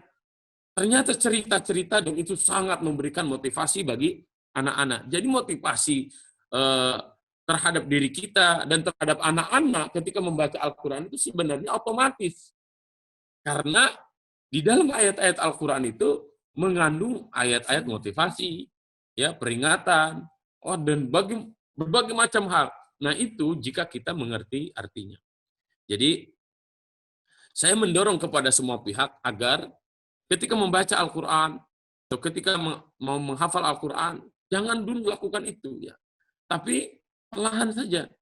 ternyata cerita-cerita, dan itu sangat memberikan motivasi bagi anak-anak. Jadi motivasi terhadap diri kita dan terhadap anak-anak ketika membaca Al-Quran itu sebenarnya otomatis. Karena di dalam ayat-ayat Al-Quran itu mengandung ayat-ayat motivasi, ya, peringatan, dan berbagai macam hal. Nah, itu jika kita mengerti artinya. Jadi, saya mendorong kepada semua pihak agar ketika membaca Al-Quran, atau ketika mau menghafal Al-Quran, jangan dulu lakukan itu. Ya. Tapi, perlahan saja.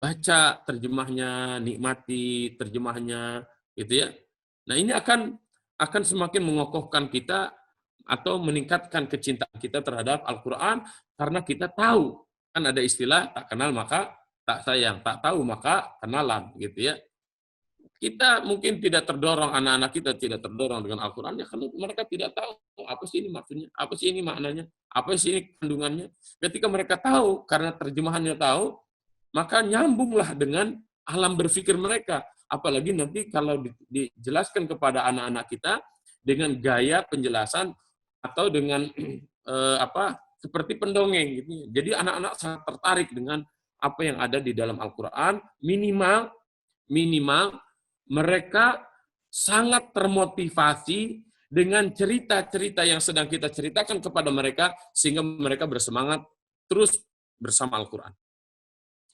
Baca terjemahnya, nikmati terjemahnya, gitu ya. Nah, ini akan semakin mengokohkan kita atau meningkatkan kecintaan kita terhadap Al-Quran, karena kita tahu, kan ada istilah, tak kenal maka tak sayang, tak tahu maka kenalan, gitu ya. Kita mungkin tidak terdorong, anak-anak kita tidak terdorong dengan Al-Quran, ya karena mereka tidak tahu apa sih ini maksudnya, apa sih ini maknanya, apa sih ini kandungannya. Ketika mereka tahu, karena terjemahannya tahu, maka nyambunglah dengan alam berpikir mereka. Apalagi nanti kalau dijelaskan kepada anak-anak kita dengan gaya penjelasan atau dengan seperti pendongeng gitu. Jadi anak-anak sangat tertarik dengan apa yang ada di dalam Al-Quran. Minimal mereka sangat termotivasi dengan cerita-cerita yang sedang kita ceritakan kepada mereka, sehingga mereka bersemangat terus bersama Al-Quran.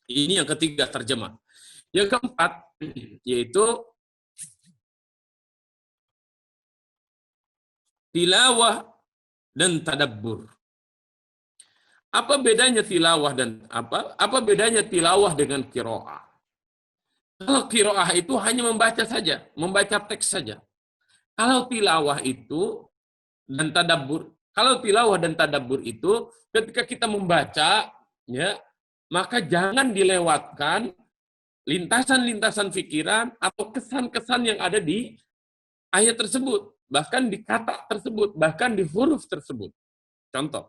Ini yang ketiga, terjemah. Yang keempat, yaitu tilawah dan tadabbur. Apa bedanya tilawah dan apa bedanya tilawah dengan qiraah? Kalau qiraah itu hanya membaca saja, membaca teks saja. Kalau tilawah itu dan tadabbur, itu ketika kita membaca, ya, maka jangan dilewatkan lintasan-lintasan pikiran atau kesan-kesan yang ada di ayat tersebut, bahkan di kata tersebut, bahkan di huruf tersebut. Contoh,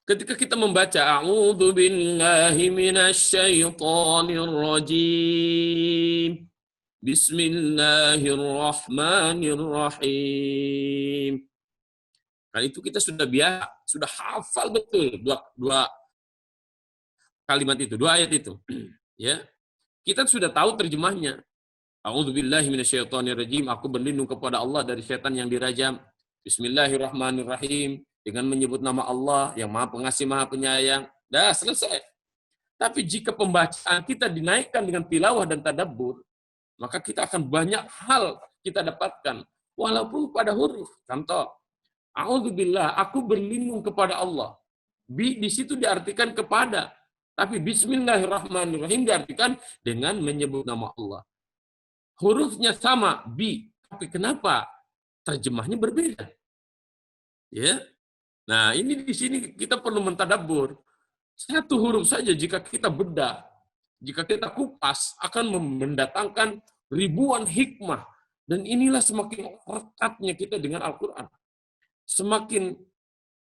ketika kita membaca A'udzu billahi minasyaitonir rajim. Bismillahirrahmanirrahim. Kan itu kita sudah hafal betul dua kalimat itu, 2 ayat itu. Ya. Kita sudah tahu terjemahnya. A'udzu billahi minasyaitonir rajim. Aku berlindung kepada Allah dari setan yang dirajam. Bismillahirrahmanirrahim. Dengan menyebut nama Allah yang Maha Pengasih, Maha Penyayang. Dah selesai. Tapi jika pembacaan kita dinaikkan dengan tilawah dan tadabbur, maka kita akan banyak hal kita dapatkan. Walaupun pada huruf. Contoh, A'udzubillah, aku berlindung kepada Allah. Di situ diartikan kepada. Tapi bismillahirrahmanirrahim diartikan dengan menyebut nama Allah. Hurufnya sama, bi. Tapi kenapa terjemahnya berbeda? Ya. Nah, ini di sini kita perlu mentadabbur. Satu huruf saja jika kita bedah, jika kita kupas, akan mendatangkan ribuan hikmah. Dan inilah semakin rekatnya kita dengan Al-Quran. Semakin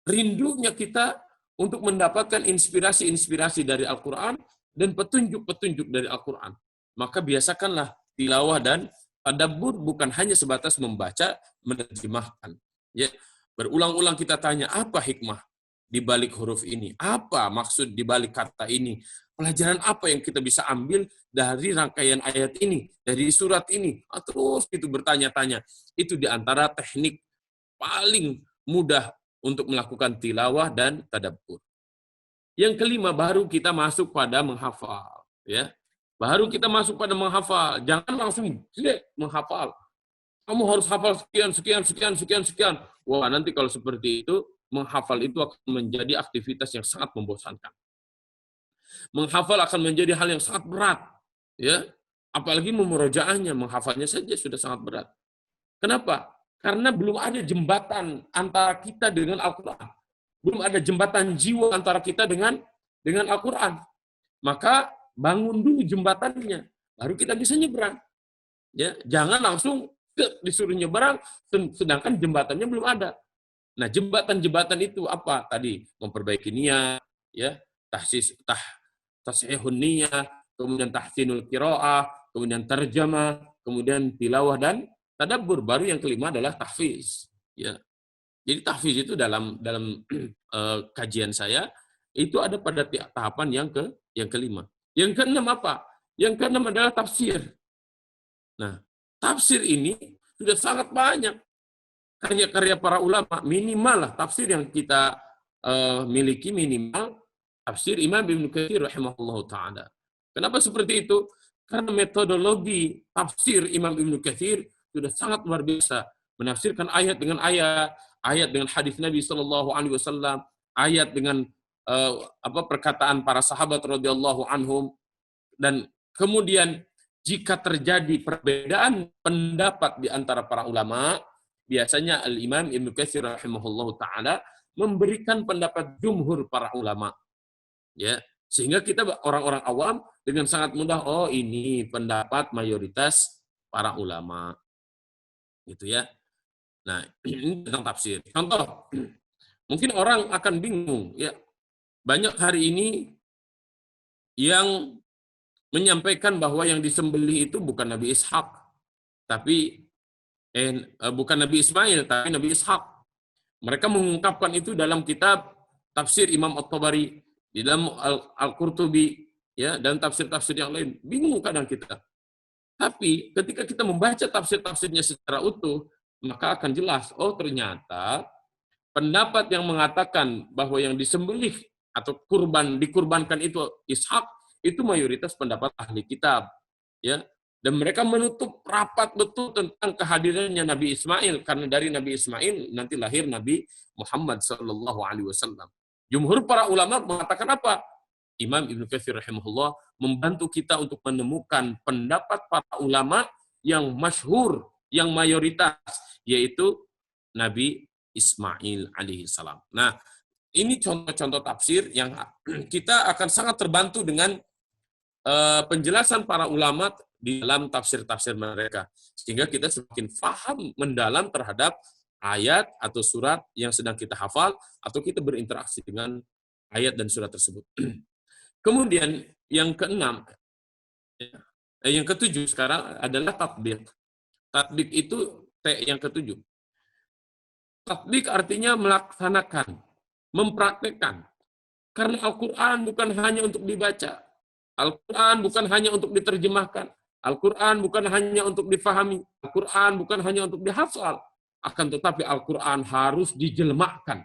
rindunya kita untuk mendapatkan inspirasi-inspirasi dari Al-Quran dan petunjuk-petunjuk dari Al-Quran. Maka biasakanlah tilawah dan tadabbur bukan hanya sebatas membaca, menerjemahkan. Ya, berulang-ulang kita tanya, apa hikmah di balik huruf ini? Apa maksud di balik kata ini? Pelajaran apa yang kita bisa ambil dari rangkaian ayat ini, dari surat ini? Terus itu bertanya-tanya. Itu di antara teknik paling mudah untuk melakukan tilawah dan tadabbur. Yang kelima, baru kita masuk pada menghafal. Ya, baru kita masuk pada menghafal. Jangan langsung menghafal. Kamu harus hafal sekian. Wah, nanti kalau seperti itu, menghafal itu akan menjadi aktivitas yang sangat membosankan. Menghafal akan menjadi hal yang sangat berat. Ya, apalagi memurojaahnya, menghafalnya saja sudah sangat berat. Kenapa? Karena belum ada jembatan antara kita dengan Al-Quran. Belum ada jembatan jiwa antara kita dengan Al-Quran. Maka bangun dulu jembatannya, baru kita bisa nyebrang. Ya, jangan langsung disuruh nyebrang, sedangkan jembatannya belum ada. Nah, jembatan-jembatan itu apa? Tadi memperbaiki niat, ya, tashihun niyah, kemudian tahsinul qiraah, kemudian tarjamah, kemudian tilawah dan tadabbur. Baru yang kelima adalah tahfiz. Ya. Jadi tahfiz itu dalam kajian saya itu ada pada tahapan yang kelima. Yang keenam apa? Yang keenam adalah tafsir. Nah, tafsir ini sudah sangat banyak karya-karya para ulama. Minimal lah tafsir yang kita miliki, minimal tafsir Imam Ibnu Katsir rahimahullahu taala. Kenapa seperti itu? Karena metodologi tafsir Imam Ibnu Katsir sudah sangat luar biasa, menafsirkan ayat dengan ayat, ayat dengan hadis Nabi Shallallahu Alaihi Wasallam, ayat dengan perkataan para sahabat radhiyallahu anhum, dan kemudian jika terjadi perbedaan pendapat di antara para ulama, biasanya Al-Imam Ibnu Katsir rahimahullahu taala memberikan pendapat jumhur para ulama. Ya, sehingga kita orang-orang awam dengan sangat mudah, oh ini pendapat mayoritas para ulama. Gitu ya. Nah, ini tentang tafsir. Contoh, mungkin orang akan bingung, ya. Banyak hari ini yang menyampaikan bahwa yang disembelih itu bukan Nabi Ishak, tapi bukan Nabi Ismail, tapi Nabi Ishak. Mereka mengungkapkan itu dalam kitab tafsir Imam At-Tabari, di dalam Al-Qurtubi, ya, dan tafsir-tafsir yang lain. Bingung kadang kita. Tapi ketika kita membaca tafsir-tafsirnya secara utuh, maka akan jelas, oh ternyata pendapat yang mengatakan bahwa yang disembelih atau dikurbankan itu Ishak, itu mayoritas pendapat ahli kitab, ya. Dan mereka menutup rapat betul tentang kehadirannya Nabi Ismail, karena dari Nabi Ismail nanti lahir Nabi Muhammad sallallahu alaihi wasallam. Jumhur para ulama mengatakan apa? Imam Ibnu Katsir rahimahullah membantu kita untuk menemukan pendapat para ulama yang masyhur, yang mayoritas, yaitu Nabi Ismail alaihi salam. Nah, ini contoh-contoh tafsir yang kita akan sangat terbantu dengan penjelasan para ulama di dalam tafsir-tafsir mereka. Sehingga kita semakin paham mendalam terhadap ayat atau surat yang sedang kita hafal, atau kita berinteraksi dengan ayat dan surat tersebut. Kemudian yang keenam, yang ketujuh sekarang adalah tatbiq. Tatbiq itu yang ketujuh. Tatbiq artinya melaksanakan, mempraktekkan. Karena Al-Quran bukan hanya untuk dibaca. Al-Quran bukan hanya untuk diterjemahkan. Al-Quran bukan hanya untuk difahami. Al-Quran bukan hanya untuk dihafal. Akan tetapi Al-Quran harus dijelmakan.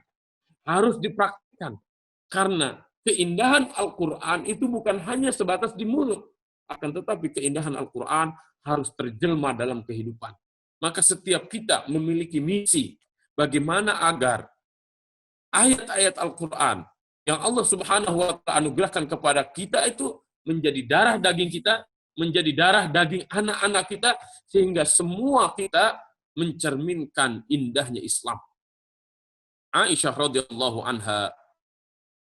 Harus dipraktikkan. Karena keindahan Al-Quran itu bukan hanya sebatas di mulut. Akan tetapi keindahan Al-Quran harus terjelma dalam kehidupan. Maka setiap kita memiliki misi, bagaimana agar ayat-ayat Al-Quran yang Allah Subhanahu wa Ta'ala anugerahkan kepada kita itu menjadi darah daging kita, menjadi darah daging anak-anak kita, sehingga semua kita mencerminkan indahnya Islam. Aisyah radhiyallahu anha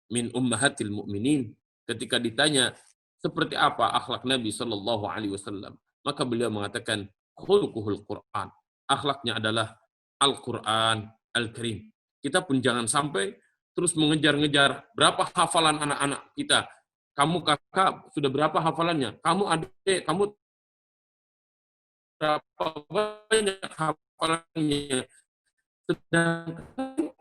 min ummahatil mu'minin, ketika ditanya seperti apa akhlak Nabi Shallallahu Alaihi Wasallam, maka beliau mengatakan khuluquhul Quran, akhlaknya adalah Al-Quran Al-Karim. Kita pun jangan sampai terus mengejar-ngejar berapa hafalan anak-anak kita. Kamu kakak sudah berapa hafalannya? Kamu adik, kamu berapa banyak hafalannya? Sedangkan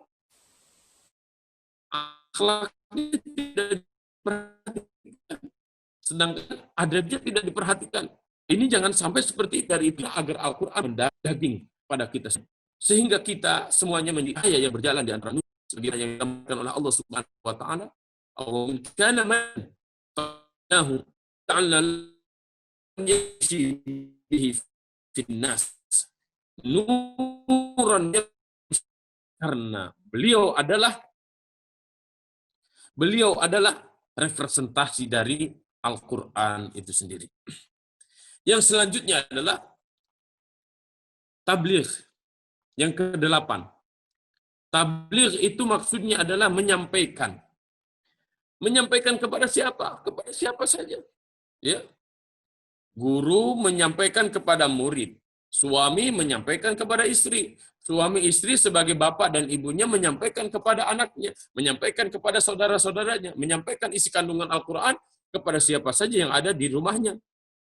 akhlaknya tidak diperhatikan. Sedangkan adabnya tidak diperhatikan. Ini jangan sampai seperti dari itu, agar Al-Quran mendaging pada kita. Sehingga kita semuanya menjadi ayah yang berjalan di antara manusia. Sebagaimana yang dikatakan oleh Allah Subhanahu wa Ta'ala, "Aw kana man ta'nahu ta'ala yamshi bihi finnas nuran." Karena beliau adalah representasi dari Al-Quran itu sendiri. Yang selanjutnya adalah tabligh. Yang ke-8. Tabligh itu maksudnya adalah menyampaikan. Menyampaikan kepada siapa? Kepada siapa saja. Ya. Guru menyampaikan kepada murid. Suami menyampaikan kepada istri. Suami istri sebagai bapak dan ibunya menyampaikan kepada anaknya. Menyampaikan kepada saudara-saudaranya. Menyampaikan isi kandungan Al-Quran kepada siapa saja yang ada di rumahnya.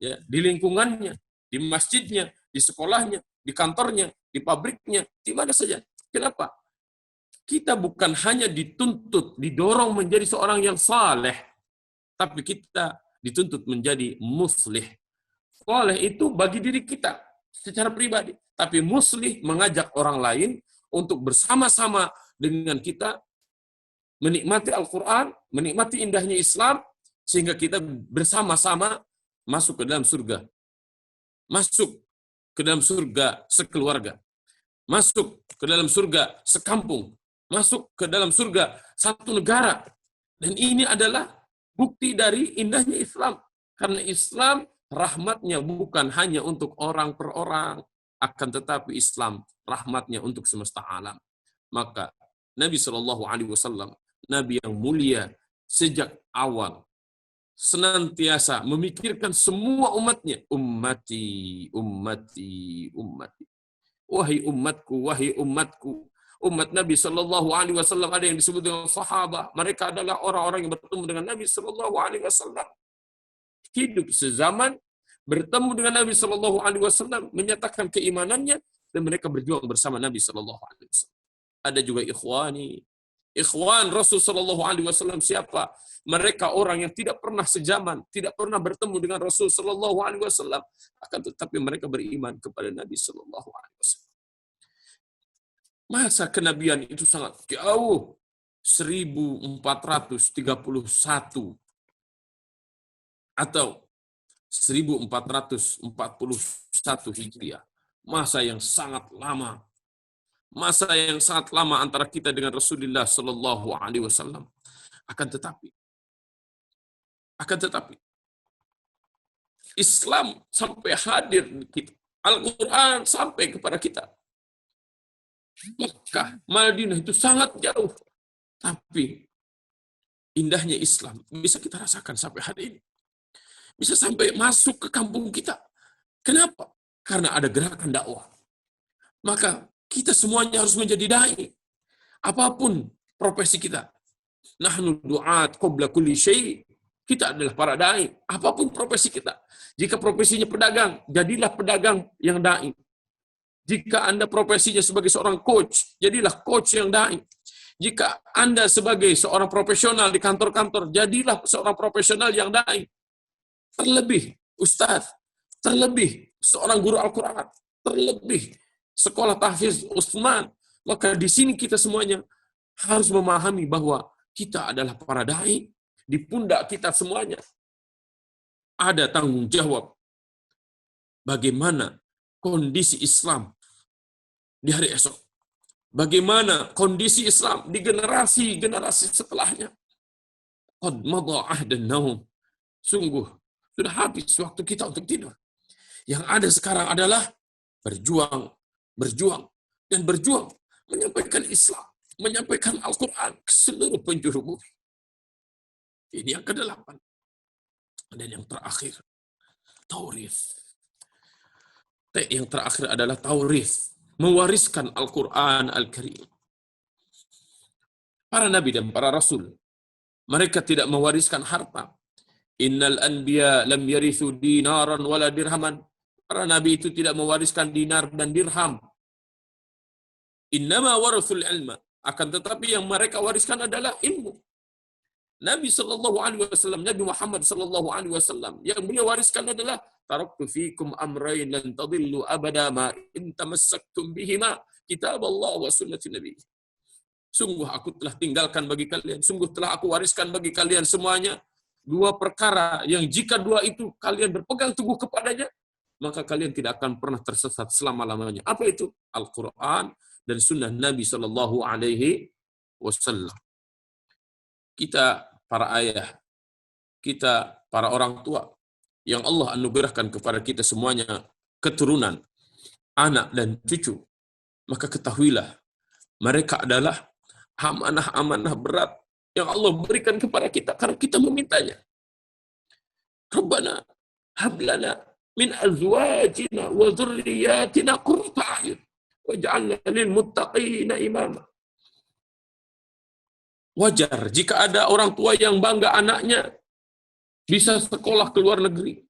Ya, di lingkungannya. Di masjidnya. Di sekolahnya. Di kantornya. Di pabriknya. Di mana saja. Kenapa? Kita bukan hanya dituntut, didorong menjadi seorang yang saleh, tapi kita dituntut menjadi muslih. Saleh itu bagi diri kita secara pribadi, tapi muslih mengajak orang lain untuk bersama-sama dengan kita menikmati Al-Quran, menikmati indahnya Islam, sehingga kita bersama-sama masuk ke dalam surga. Masuk ke dalam surga sekeluarga. Masuk ke dalam surga sekampung. Masuk ke dalam surga satu negara. Dan ini adalah bukti dari indahnya Islam. Karena Islam rahmatnya bukan hanya untuk orang per orang, akan tetapi Islam rahmatnya untuk semesta alam. Maka Nabi Shallallahu Alaihi Wasallam, Nabi yang mulia sejak awal, senantiasa memikirkan semua umatnya. Ummati, ummati, ummati. Wahai umatku, wahai umatku. Umat Nabi Shallallahu Alaihi Wasallam ada yang disebut dengan sahabat. Mereka adalah orang-orang yang bertemu dengan Nabi Shallallahu Alaihi Wasallam, hidup sezaman, bertemu dengan Nabi Shallallahu Alaihi Wasallam, menyatakan keimanannya, dan mereka berjuang bersama Nabi Shallallahu Alaihi Wasallam. Ada juga ikhwan Rasul Shallallahu Alaihi Wasallam. Siapa? Mereka orang yang tidak pernah sejaman, tidak pernah bertemu dengan Rasul Shallallahu Alaihi Wasallam, akan tetapi mereka beriman kepada Nabi Shallallahu Alaihi Wasallam. Masa kenabian itu sangat jauh, 1431 atau 1441 Hijriah. Masa yang sangat lama. Masa yang sangat lama antara kita dengan Rasulullah Sallallahu Alaihi Wasallam. Akan tetapi Islam sampai hadir di kita. Al-Quran sampai kepada kita. Mekah, Madinah itu sangat jauh. Tapi indahnya Islam bisa kita rasakan sampai hari ini. Bisa sampai masuk ke kampung kita. Kenapa? Karena ada gerakan dakwah. Maka kita semuanya harus menjadi dai. Apapun profesi kita. Nahnu du'at qabla kulli syai'. Kita adalah para dai. Apapun profesi kita. Jika profesinya pedagang, jadilah pedagang yang dai. Jika Anda profesinya sebagai seorang coach, jadilah coach yang dai. Jika Anda sebagai seorang profesional di kantor-kantor, jadilah seorang profesional yang dai. Terlebih ustaz, terlebih seorang guru Al-Quran, terlebih sekolah tahfiz Utsman. Maka di sini kita semuanya harus memahami bahwa kita adalah para dai. Di pundak kita semuanya ada tanggung jawab bagaimana kondisi Islam di hari esok. bagaimana kondisi Islam di generasi-generasi setelahnya. Qad madha ahdan naum. Sungguh sudah habis waktu kita untuk tidur. Yang ada sekarang adalah berjuang, dan berjuang menyampaikan Islam, menyampaikan Al-Quran ke seluruh penjuru bumi. Ini yang ke-8. Dan yang terakhir, Taurith. Yang terakhir adalah Taurith, mewariskan Al-Quran Al-Karim. Para nabi dan para rasul, mereka tidak mewariskan harta. Innal anbiya lam yarithu dinaran wala dirhaman. Para nabi itu tidak mewariskan dinar dan dirham. Innama warathul ilma. Akan tetapi yang mereka wariskan adalah ilmu. Nabi sallallahu alaihi wasallam, Nabi Muhammad sallallahu alaihi wasallam, yang beliau wariskan adalah taraktu fikum amrayn lan tadillu abada ma in tamassaktum bihima kitaballah wa sunnati nabi. Sungguh aku telah tinggalkan bagi kalian, sungguh telah aku wariskan bagi kalian semuanya 2 perkara yang jika 2 itu kalian berpegang teguh kepadanya, maka kalian tidak akan pernah tersesat selama-lamanya. Apa itu? Al-Quran dan sunnah Nabi sallallahu alaihi wasallam. Kita para ayah, kita para orang tua yang Allah anugerahkan kepada kita semuanya keturunan, anak dan cucu, maka ketahuilah mereka adalah amanah-amanah berat yang Allah berikan kepada kita karena kita memintanya. Rabbana hab lana min azwajina wa dzurriyyatina qurrata a'yun waj'alna lil muttaqina imama. Wajar jika ada orang tua yang bangga anaknya bisa sekolah ke luar negeri,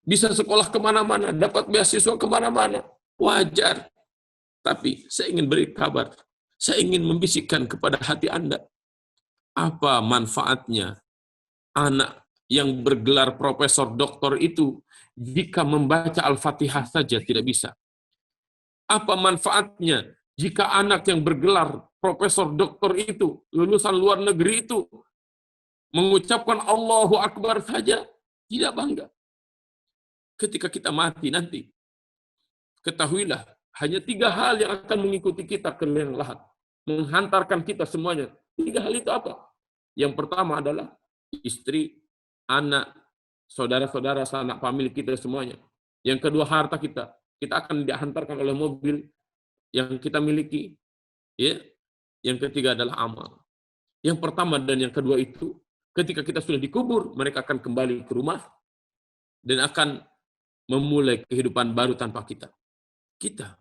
bisa sekolah kemana-mana, dapat beasiswa kemana-mana. Wajar. Tapi saya ingin beri kabar, saya ingin membisikkan kepada hati Anda, apa manfaatnya anak yang bergelar profesor doktor itu jika membaca Al-Fatihah saja tidak bisa? Apa manfaatnya jika anak yang bergelar profesor doktor itu, lulusan luar negeri itu, mengucapkan Allahu Akbar saja tidak bangga? Ketika kita mati nanti, ketahuilah hanya 3 hal yang akan mengikuti kita ke liang lahat, menghantarkan kita semuanya. 3 hal itu apa? Yang pertama adalah istri, anak, saudara-saudara, sanak famili kita semuanya. Yang kedua harta kita. Kita akan dihantarkan oleh mobil yang kita miliki. Ya. Yang ketiga adalah amal. Yang pertama dan yang kedua itu, ketika kita sudah dikubur, mereka akan kembali ke rumah dan akan memulai kehidupan baru tanpa kita. Kita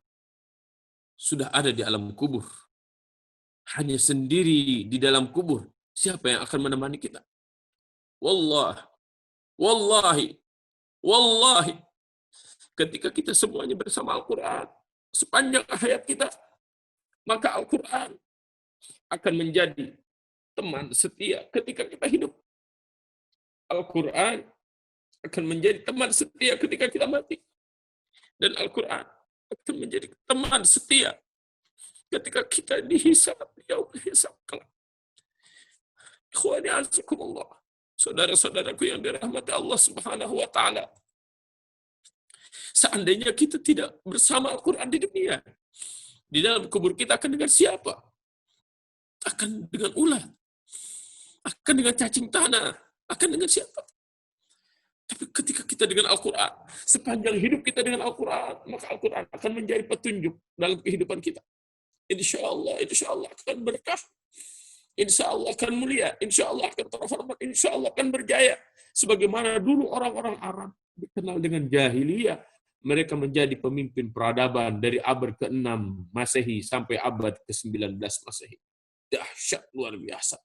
sudah ada di alam kubur. Hanya sendiri di dalam kubur. Siapa yang akan menemani kita? Wallahi, ketika kita semuanya bersama Al-Quran, sepanjang hayat kita, maka Al-Quran akan menjadi teman setia ketika kita hidup. Al-Quran akan menjadi teman setia ketika kita mati. Dan Al-Quran akan menjadi teman setia ketika kita dihisab, yaumul hisab kelak. Ikhwani azakumullah. Saudara-saudaraku yang dirahmati Allah Subhanahu wa taala. Seandainya kita tidak bersama Al-Quran di dunia, di dalam kubur kita akan dengan siapa? Akan dengan ulat. Akan dengan cacing tanah. Akan dengan siapa? Tapi ketika kita dengan Al-Quran, sepanjang hidup kita dengan Al-Quran, maka Al-Quran akan menjadi petunjuk dalam kehidupan kita. Insya Allah akan berkah. Insya Allah akan mulia. Insya Allah akan terhormat. Insya Allah akan berjaya. Sebagaimana dulu orang-orang Arab dikenal dengan jahiliyah. Mereka menjadi pemimpin peradaban dari abad ke-6 Masehi sampai abad ke-19 Masehi. Dahsyat luar biasa.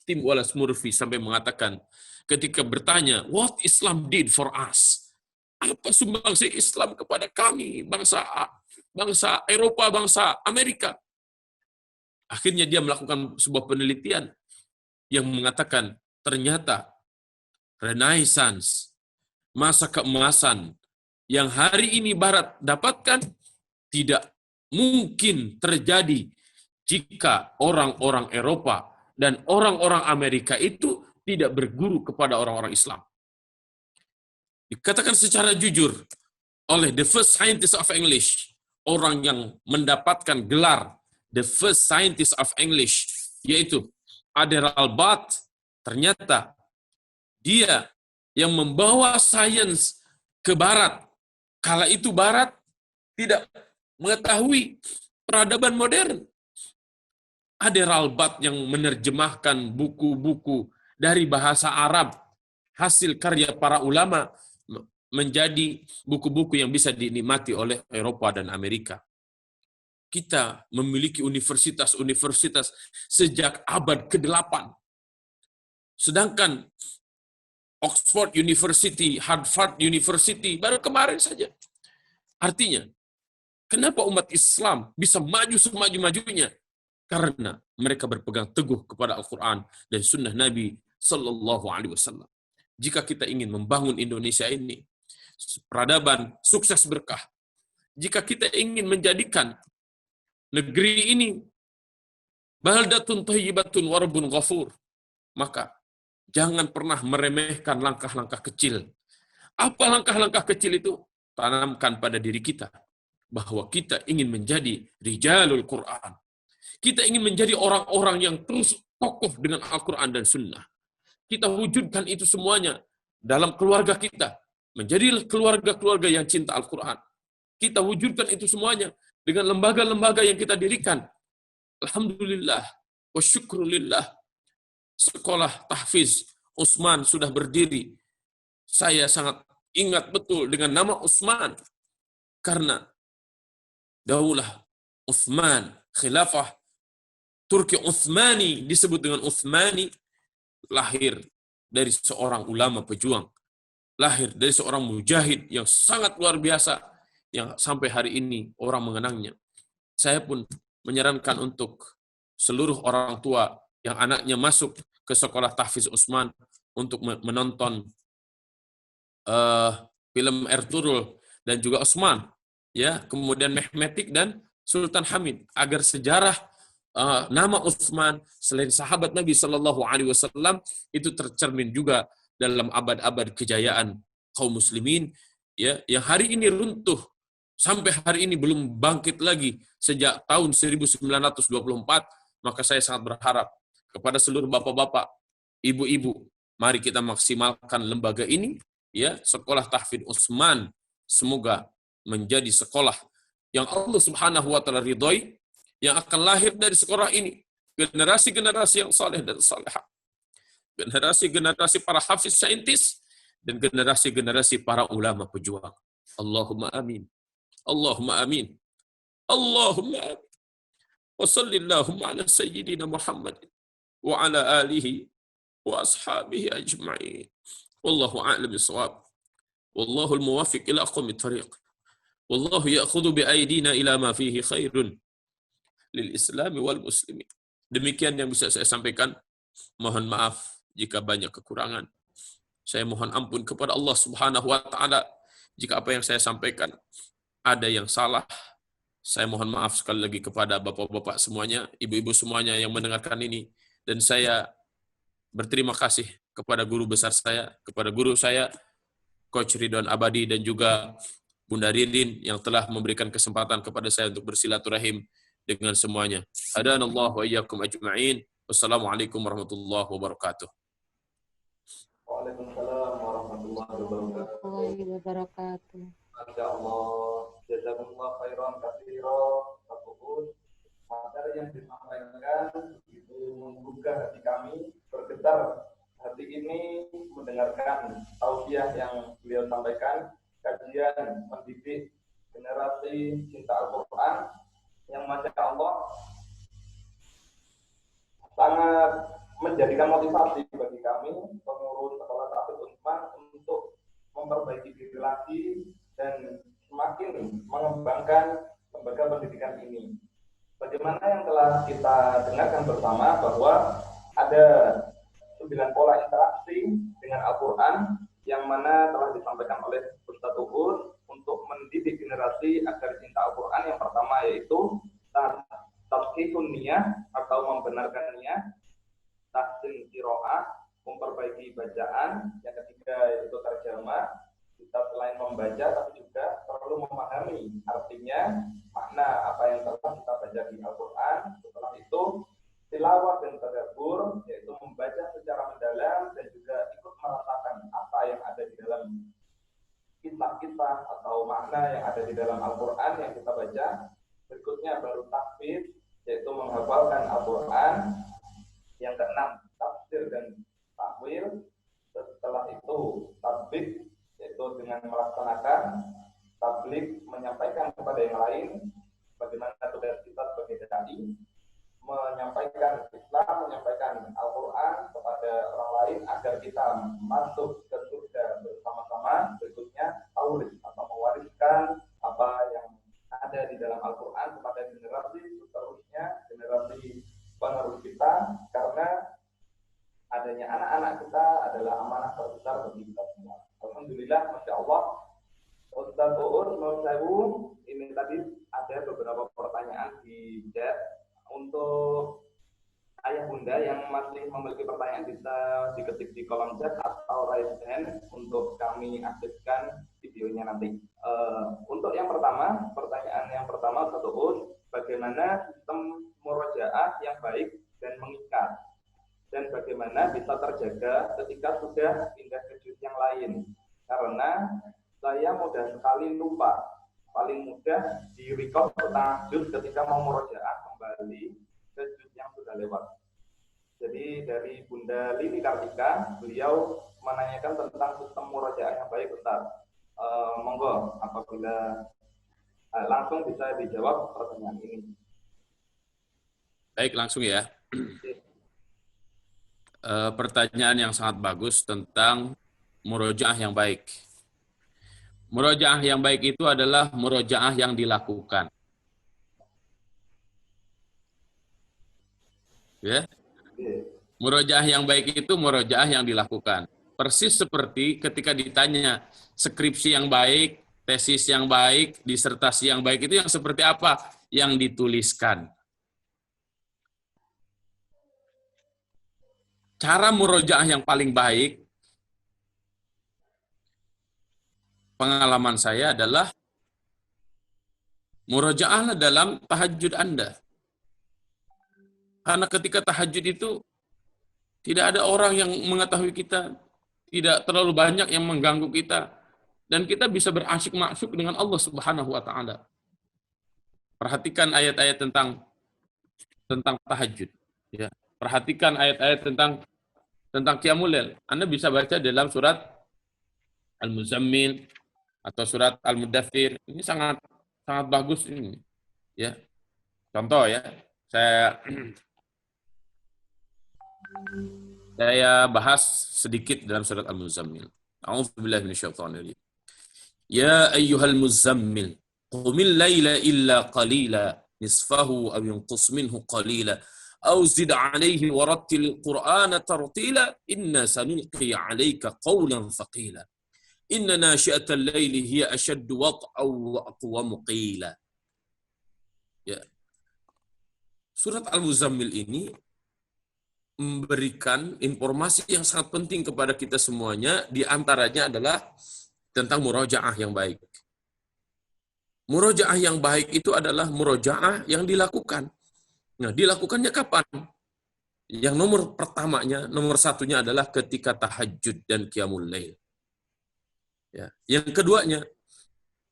Tim Wallace Murphy sampai mengatakan, ketika bertanya, what Islam did for us? Apa sumbangsi Islam kepada kami, bangsa Eropa, bangsa Amerika? Akhirnya dia melakukan sebuah penelitian yang mengatakan, ternyata Renaissance, masa keemasan yang hari ini Barat dapatkan tidak mungkin terjadi jika orang-orang Eropa dan orang-orang Amerika itu tidak berguru kepada orang-orang Islam. Dikatakan secara jujur oleh the first scientist of English, orang yang mendapatkan gelar the first scientist of English, yaitu Admiral Bath. Ternyata dia yang membawa sains ke Barat. Kala itu Barat tidak mengetahui peradaban modern. Admiral Bath yang menerjemahkan buku-buku dari bahasa Arab, hasil karya para ulama, menjadi buku-buku yang bisa dinikmati oleh Eropa dan Amerika. Kita memiliki universitas-universitas sejak abad ke-8. Sedangkan Oxford University, Harvard University, baru kemarin saja. Artinya, kenapa umat Islam bisa maju semaju-majunya? Karena mereka berpegang teguh kepada Al-Quran dan Sunnah Nabi Sallallahu Alaihi Wasallam. Jika kita ingin membangun Indonesia ini, peradaban sukses berkah. Jika kita ingin menjadikan negeri ini baldatun thayyibatun wa rabbun ghafur, maka jangan pernah meremehkan langkah-langkah kecil. Apa langkah-langkah kecil itu? Tanamkan pada diri kita bahwa kita ingin menjadi rijalul Quran. Kita ingin menjadi orang-orang yang terus kokoh dengan Al-Quran dan Sunnah. Kita wujudkan itu semuanya dalam keluarga kita. Menjadi keluarga-keluarga yang cinta Al-Quran. Kita wujudkan itu semuanya dengan lembaga-lembaga yang kita dirikan. Alhamdulillah wa syukrulillah. Sekolah tahfiz Utsman sudah berdiri. Saya sangat ingat betul dengan nama Utsman. Karena daulah Utsman, khilafah Turki Utsmani, disebut dengan Utsmani, lahir dari seorang ulama pejuang. Lahir dari seorang mujahid yang sangat luar biasa, yang sampai hari ini orang mengenangnya. Saya pun menyarankan untuk seluruh orang tua yang anaknya masuk ke sekolah tahfiz Utsman untuk menonton film Ertugrul dan juga Utsman, ya, kemudian Mehmetik dan Sultan Hamid, agar sejarah nama Utsman selain sahabat Nabi Shallallahu Alaihi Wasallam itu tercermin juga dalam abad-abad kejayaan kaum muslimin, ya, yang hari ini runtuh sampai hari ini belum bangkit lagi sejak tahun 1924. Maka saya sangat berharap kepada seluruh bapak-bapak, ibu-ibu, mari kita maksimalkan lembaga ini, ya, sekolah tahfiz Utsman. Semoga menjadi sekolah yang Allah Subhanahu wa taala ridhoi, yang akan lahir dari sekolah ini generasi-generasi yang saleh dan salehah, generasi-generasi para hafiz saintis, dan generasi-generasi para ulama pejuang. Allahumma amin. Allahumma amin. Allahumma amin. Wa sallallahu ala sayyidina Muhammad wa ala alihi wa ashabihi ajma'in. Wallahu a'lam bissawab. Wallahu al-muwaffiq ila aqwamit thariq. Wallahu ya'khudhu bi aydina ila ma fihi khairun lil Islam wal muslimin. Demikian yang bisa saya sampaikan. Mohon maaf jika banyak kekurangan. Saya mohon ampun kepada Allah Subhanahu wa taala jika apa yang saya sampaikan ada yang salah. Saya mohon maaf sekali lagi kepada bapak-bapak semuanya, ibu-ibu semuanya yang mendengarkan ini, dan saya berterima kasih kepada guru besar saya, kepada guru saya Coach Ridwan Abadi, dan juga Bunda Ridin yang telah memberikan kesempatan kepada saya untuk bersilaturahim dengan semuanya. Hadanallahu wa iyyakum ajma'in. Wassalamualaikum warahmatullahi wabarakatuh. Waalaikumsalam warahmatullahi wabarakatuh. Masya Allah, jazakumullah khairan katsiran. Materi yang disampaikan itu menggugah hati kami, bergetar hati ini mendengarkan tausiah yang beliau sampaikan, kajian mendidik generasi cinta Al-Quran yang Masya Allah sangat menjadikan motivasi bagi kami pengurus sekolah tahfiz Utsman untuk memperbaiki diri lagi dan semakin mengembangkan lembaga pendidikan ini. Bagaimana yang telah kita dengarkan bersama bahwa ada 9 pola interaksi dengan Al-Quran yang mana telah disampaikan oleh Ustadz Uus untuk mendidik generasi agar cinta Al-Quran. Yang pertama yaitu tashihun niyah atau membenarkan niyah, tahsin qiraah, memperbaiki bacaan. Yang ketiga yaitu terjemah. Kita selain membaca tapi juga perlu memahami artinya, makna apa yang telah kita baca di Al-Quran. ma'rifah atau makna yang ada di dalam Al-Quran yang kita baca. Berikutnya baru tahfidz, yaitu menghafalkan Al-Quran. Yang keenam, tafsir dan takwil. Setelah itu tatbik, yaitu dengan melaksanakan. Tablik, menyampaikan kepada yang lain bagaimana tugas kita sebagai dai, menyampaikan Islam, menyampaikan Al-Quran kepada orang lain agar kita masuk ke surga bersama-sama. Berikutnya taurith atau mewariskan apa yang ada di dalam Al-Quran kepada generasi seterusnya, generasi penerus kita, karena adanya anak-anak kita adalah amanah terbesar bagi kita semua. Alhamdulillah, Masya Allah. Ustaz Uur, menurut saya, ini tadi ada beberapa pertanyaan di chat. Untuk ayah bunda yang masih memiliki pertanyaan, bisa diketik di kolom chat atau raise hand untuk kami aktifkan videonya nanti. Untuk yang pertama, pertanyaan yang pertama Ustaz Uur, bagaimana sistem murojaah yang baik dan mengikat? Dan bagaimana bisa terjaga ketika sudah pindah ke juz yang lain? Karena saya mudah sekali lupa, paling mudah di-recall setengah juz ketika mau murojaah kembali ke juz yang sudah lewat. Jadi dari Bunda Lini Kartika, beliau menanyakan tentang sistem murojaah yang baik, Ustaz. Monggo, apabila langsung bisa dijawab pertanyaan ini. Baik, langsung ya. Pertanyaan yang sangat bagus tentang murojaah yang baik. Murojaah yang baik itu adalah murojaah yang dilakukan. Ya. Murojaah yang baik itu murojaah yang dilakukan. Persis seperti ketika ditanya skripsi yang baik, tesis yang baik, disertasi yang baik itu yang seperti apa? Yang dituliskan. Cara murojaah yang paling baik, pengalaman saya adalah murojaahlah dalam tahajud Anda. Karena ketika tahajud itu tidak ada orang yang mengetahui kita, tidak terlalu banyak yang mengganggu kita, dan kita bisa berasyik-masyuk dengan Allah Subhanahu wa taala. Perhatikan ayat-ayat tentang tahajud, ya. Perhatikan ayat-ayat tentang qiyamul lail. Anda bisa baca dalam surat Al-Muzammil atau surat Al-Mudaththir. Ini sangat bagus ini, ya. Contoh ya, saya bahas sedikit dalam surat Al-Muzammil. A'udzubillahi minasyaitonir rajim. Ya ayyuhal muzammil, qumil laila illa qalila, nisfahu aw yunqus minhu qalila, aw zid 'alaihi wa rattil qur'ana tartila, inna sanulqi 'alaika qawlan thaqila. Inna nashi'atal laili hiya ashaddu wat'aw wa aqwamu qila. Ya. Surat Al-Muzammil ini memberikan informasi yang sangat penting kepada kita semuanya, di antaranya adalah tentang murojaah yang baik. Murojaah yang baik itu adalah murojaah yang dilakukan. Nah, dilakukannya kapan? Yang nomor satunya adalah ketika tahajud dan qiyamul lail. Ya. Yang keduanya,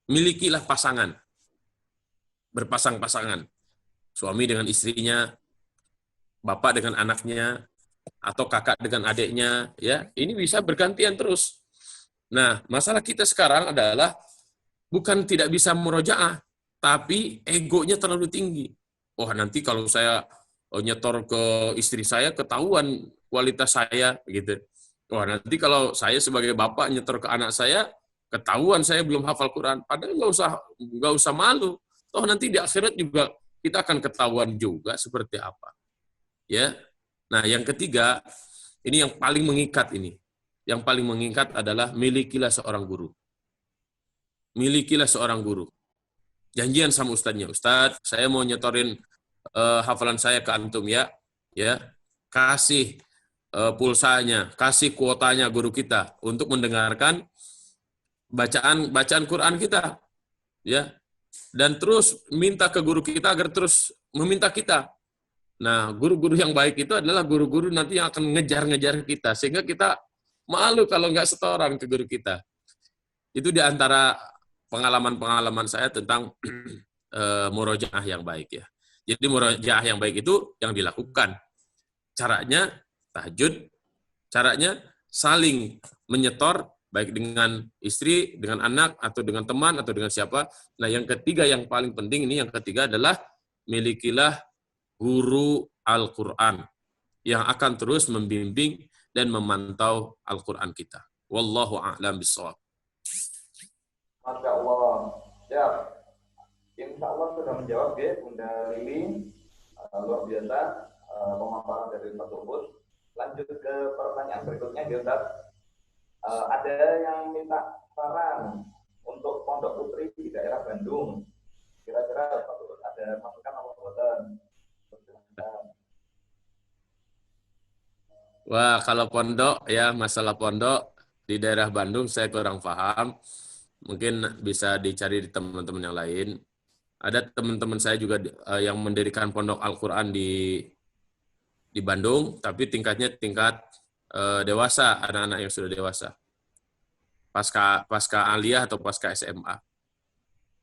milikilah pasangan. Berpasang-pasangan. Suami dengan istrinya, bapak dengan anaknya, atau kakak dengan adiknya, ya. Ini bisa bergantian terus. Nah, masalah kita sekarang adalah bukan tidak bisa murojaah, tapi egonya terlalu tinggi. Oh, nanti kalau saya nyetor ke istri saya ketahuan kualitas saya, gitu. Oh, nanti kalau saya sebagai bapak nyetor ke anak saya ketahuan saya belum hafal Quran. Padahal nggak usah malu. Toh nanti di akhirat juga kita akan ketahuan juga seperti apa. Ya. Nah, yang ketiga, ini yang paling mengikat ini. Yang paling mengikat adalah milikilah seorang guru. Milikilah seorang guru. Janjian sama ustadznya. Ustadz, saya mau nyetorin hafalan saya ke antum ya. Ya. Kasih pulsanya, kasih kuotanya guru kita untuk mendengarkan bacaan Quran kita. Ya. Dan terus minta ke guru kita agar terus meminta kita. Nah, guru-guru yang baik itu adalah guru-guru nanti yang akan ngejar-ngejar kita, sehingga kita malu kalau nggak setoran ke guru kita. Itu di antara pengalaman-pengalaman saya tentang murojaah yang baik ya. Jadi murojaah yang baik itu yang dilakukan. Caranya tahajud, caranya saling menyetor baik dengan istri, dengan anak, atau dengan teman, atau dengan siapa. Nah, yang ketiga yang paling penting ini, yang ketiga adalah milikilah guru Al-Quran yang akan terus membimbing dan memantau Al-Quran kita. Wallahu a'lam bishawab. Masya Allah. Ya, insya Allah sudah menjawab ya Bunda Lili. Luar biasa pemaparan dari Pak Turbus. Lanjut ke pertanyaan berikutnya, Ustaz. Ada yang minta saran untuk pondok putri di daerah Bandung. Kira-kira Pak Turbus ada masukan apa buatan? Wah, kalau pondok ya, masalah pondok di daerah Bandung saya kurang paham. Mungkin bisa dicari di teman-teman yang lain. Ada teman-teman saya juga yang mendirikan pondok Al-Quran di Bandung, tapi tingkatnya tingkat dewasa, anak-anak yang sudah dewasa. Pasca aliyah atau pasca SMA.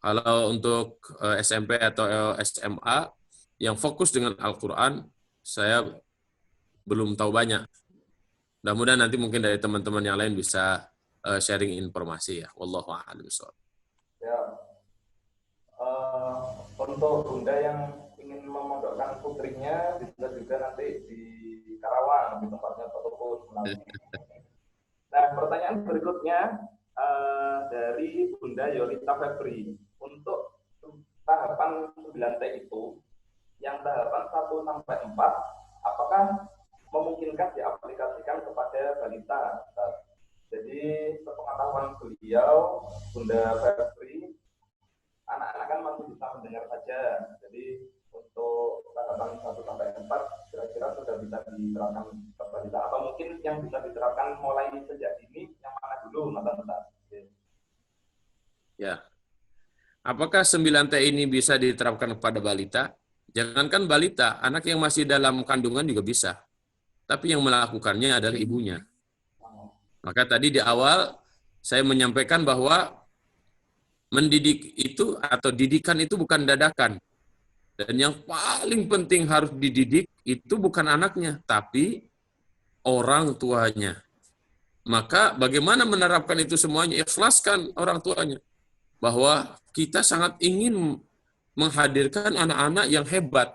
Kalau untuk SMP atau SMA yang fokus dengan Al-Quran, saya belum tahu banyak. Mudah-mudahan nanti mungkin dari teman-teman yang lain bisa sharing informasi ya. Wallahu a'lam bishawab. Ya. Untuk Bunda yang ingin memondokkan putrinya bisa juga nanti di Karawang, di tempatnya Pak Turbus. Nah, pertanyaan berikutnya dari Bunda Yolita Febri. Untuk tahapan 9T itu, yang tahapan 1 sampai 4, apakah memungkinkan diaplikasikan kepada balita? Jadi, sepengetahuan beliau, Bunda Febri, anak-anak kan masih bisa mendengar saja. Jadi, untuk tahapan 1 sampai 4, kira-kira sudah bisa diterapkan ke balita, atau mungkin yang bisa diterapkan mulai sejak ini, yang mana dulu, Mas? Ya. Apakah 9T ini bisa diterapkan kepada balita? Jangankan balita, anak yang masih dalam kandungan juga bisa. Tapi yang melakukannya adalah ibunya. Maka tadi di awal saya menyampaikan bahwa mendidik itu atau didikan itu bukan dadakan. Dan yang paling penting harus dididik itu bukan anaknya, tapi orang tuanya. Maka bagaimana menerapkan itu semuanya? Ikhlaskan orang tuanya. Bahwa kita sangat ingin menghadirkan anak-anak yang hebat.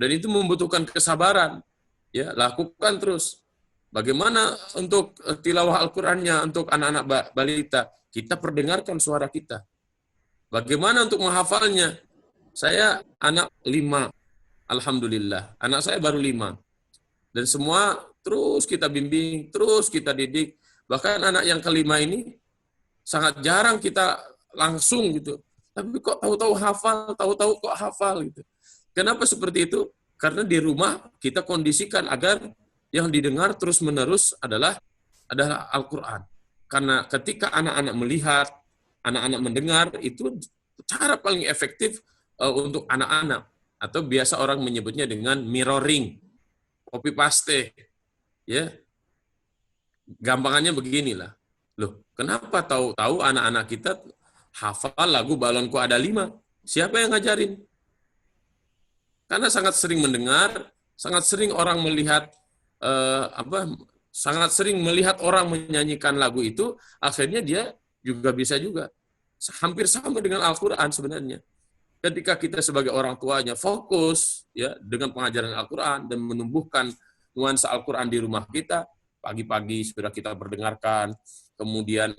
Dan itu membutuhkan kesabaran. Ya, lakukan terus. Bagaimana untuk tilawah Al-Qur'annya untuk anak-anak balita? Kita perdengarkan suara kita. Bagaimana untuk menghafalnya? Saya anak 5. Alhamdulillah. Anak saya baru 5. Dan semua terus kita bimbing, terus kita didik. Bahkan anak yang kelima ini sangat jarang kita langsung gitu. Tapi kok tahu-tahu hafal, tahu-tahu kok hafal gitu. Kenapa seperti itu? Karena di rumah kita kondisikan agar yang didengar terus-menerus adalah Al-Quran. Karena ketika anak-anak melihat, anak-anak mendengar, itu cara paling efektif untuk anak-anak. Atau biasa orang menyebutnya dengan mirroring, copy paste. Ya, gampangannya beginilah. Loh, kenapa tahu-tahu anak-anak kita hafal lagu Balonku Ada 5? Siapa yang ngajarin? Karena sangat sering mendengar, sangat sering orang melihat sangat sering melihat orang menyanyikan lagu itu, akhirnya dia juga bisa juga. Hampir sama dengan Al-Quran sebenarnya. Ketika kita sebagai orang tuanya fokus ya dengan pengajaran Al-Quran dan menumbuhkan nuansa Al-Quran di rumah kita, pagi-pagi sudah kita perdengarkan, kemudian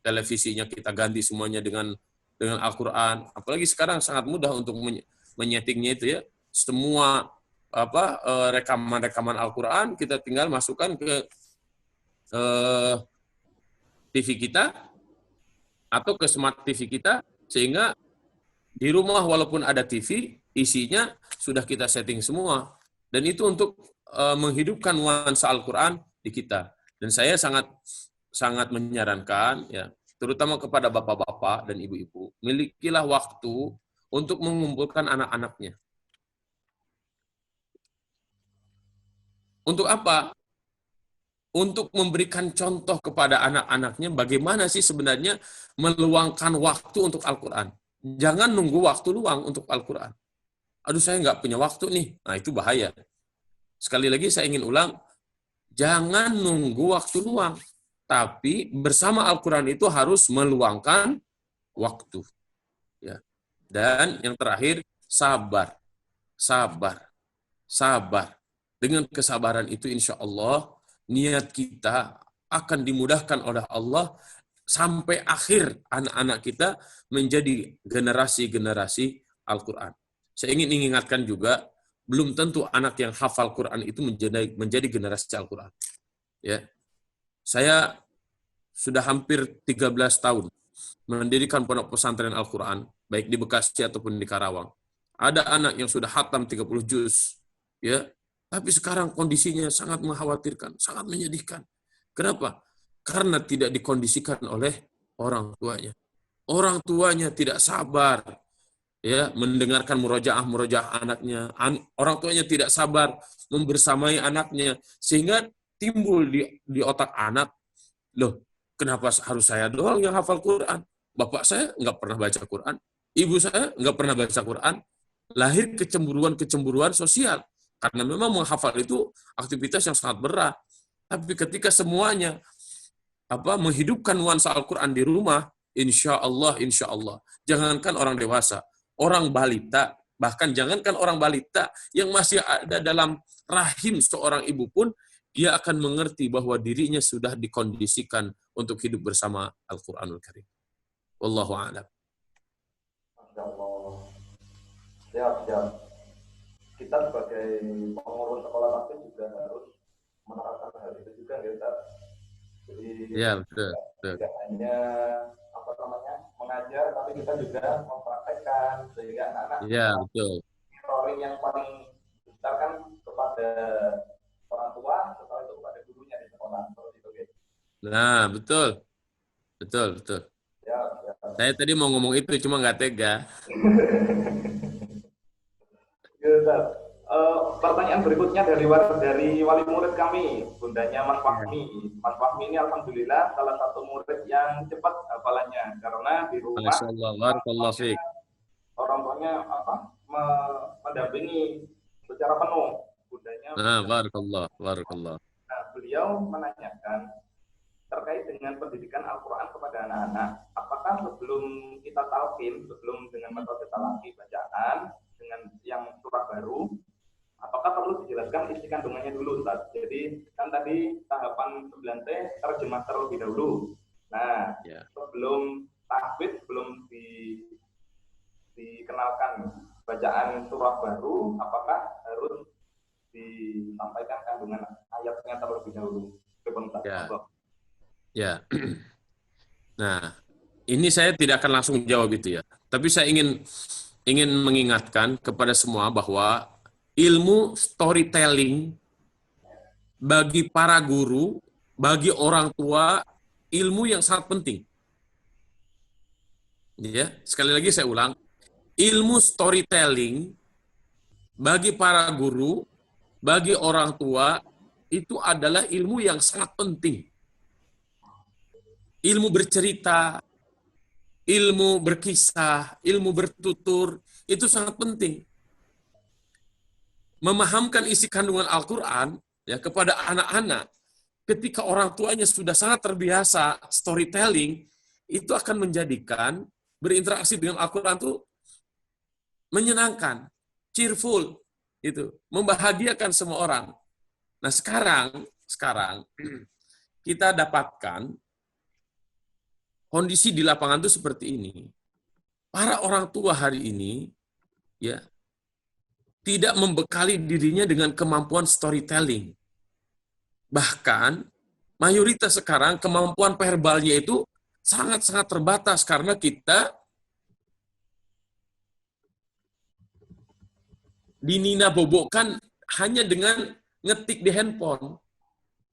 televisinya kita ganti semuanya dengan Al-Quran. Apalagi sekarang sangat mudah untuk menyetingnya itu ya. Semua rekaman-rekaman Al-Quran kita tinggal masukkan ke TV kita atau ke smart TV kita, sehingga di rumah walaupun ada TV, isinya sudah kita setting semua. Dan itu untuk menghidupkan nuansa Al-Quran di kita. Dan saya sangat menyarankan, ya, terutama kepada bapak-bapak dan ibu-ibu, milikilah waktu untuk mengumpulkan anak-anaknya. Untuk apa? untuk memberikan contoh kepada anak-anaknya bagaimana sih sebenarnya meluangkan waktu untuk Al-Quran. Jangan nunggu waktu luang untuk Al-Quran. Aduh, saya nggak punya waktu nih. Nah, itu bahaya. Sekali lagi saya ingin ulang, jangan nunggu waktu luang. Tapi bersama Al-Quran itu harus meluangkan waktu. Ya. Dan yang terakhir, sabar. Sabar. Sabar. Dengan kesabaran itu insya Allah, niat kita akan dimudahkan oleh Allah sampai akhir anak-anak kita menjadi generasi-generasi Al-Quran. Saya ingin mengingatkan juga, belum tentu anak yang hafal Quran itu menjadi generasi Al-Quran. Ya. Saya sudah hampir 13 tahun mendirikan pondok pesantren Al-Quran, baik di Bekasi ataupun di Karawang. Ada anak yang sudah khatam 30 juz, ya, tapi sekarang kondisinya sangat mengkhawatirkan, sangat menyedihkan. Kenapa? Karena tidak dikondisikan oleh orang tuanya. Orang tuanya tidak sabar, ya, mendengarkan murojaah anaknya. Orang tuanya tidak sabar membersamai anaknya, sehingga timbul di otak anak, loh, kenapa harus saya doang yang hafal Quran? Bapak saya nggak pernah baca Quran, ibu saya nggak pernah baca Quran. Lahir kecemburuan sosial. Karena memang menghafal itu aktivitas yang sangat berat. Tapi ketika semuanya menghidupkan nuansa Al-Quran di rumah, insya Allah. Jangankan orang dewasa, orang balita, bahkan jangankan orang balita yang masih ada dalam rahim seorang ibu pun, dia akan mengerti bahwa dirinya sudah dikondisikan untuk hidup bersama Al-Quranul Karim. Wallahu a'lam. Masya Allah. Siap. Kita sebagai pengurus sekolah takfid juga harus menerapkan hal itu juga, kita. Jadi Ya, betul. tidak hanya mengajar, tapi kita juga mempraktekkan sehingga anak-anak Ya, betul. mentoring yang paling besar kan kepada orang tua, setelah itu kepada gurunya di sekolah. Seperti itu, gitu. Nah, betul. Ya. Saya tadi mau ngomong itu, cuma nggak tega. Pertanyaan berikutnya dari wali murid kami, bundanya Mas Fahmi. Mas Fahmi ini alhamdulillah salah satu murid yang cepat hafalannya, karena di rumah Masya Allah, barakallahu fiik. orang tuanya mendampingi secara penuh bundanya. Nah, barakallah. Nah, beliau menanyakan terkait dengan pendidikan Al-Quran kepada anak-anak, apakah sebelum kita talqin, sebelum dengan metode talaqi bacaan dengan yang surah baru, apakah perlu dijelaskan isi kandungannya dulu, Ustaz? Jadi kan tadi tahapan 9T terjemah terlebih dahulu. Nah, sebelum tahfidz, sebelum dikenalkan bacaan surah baru, apakah harus disampaikan kandungan ayatnya terlebih dahulu? Ya. Nah, ini saya tidak akan langsung jawab itu ya. Tapi saya ingin mengingatkan kepada semua bahwa ilmu storytelling bagi para guru, bagi orang tua, ilmu yang sangat penting. Ya, sekali lagi saya ulang, ilmu storytelling bagi para guru, bagi orang tua, itu adalah ilmu yang sangat penting. Ilmu bercerita, ilmu berkisah, ilmu bertutur, itu sangat penting. Memahamkan isi kandungan Al-Quran ya kepada anak-anak, ketika orang tuanya sudah sangat terbiasa storytelling, itu akan menjadikan berinteraksi dengan Al-Quran itu menyenangkan, cheerful, itu membahagiakan semua orang. Nah, sekarang kita dapatkan kondisi di lapangan itu seperti ini. Para orang tua hari ini ya tidak membekali dirinya dengan kemampuan storytelling. Bahkan mayoritas sekarang kemampuan verbalnya itu sangat-sangat terbatas karena kita dinina bobokkan hanya dengan ngetik di handphone.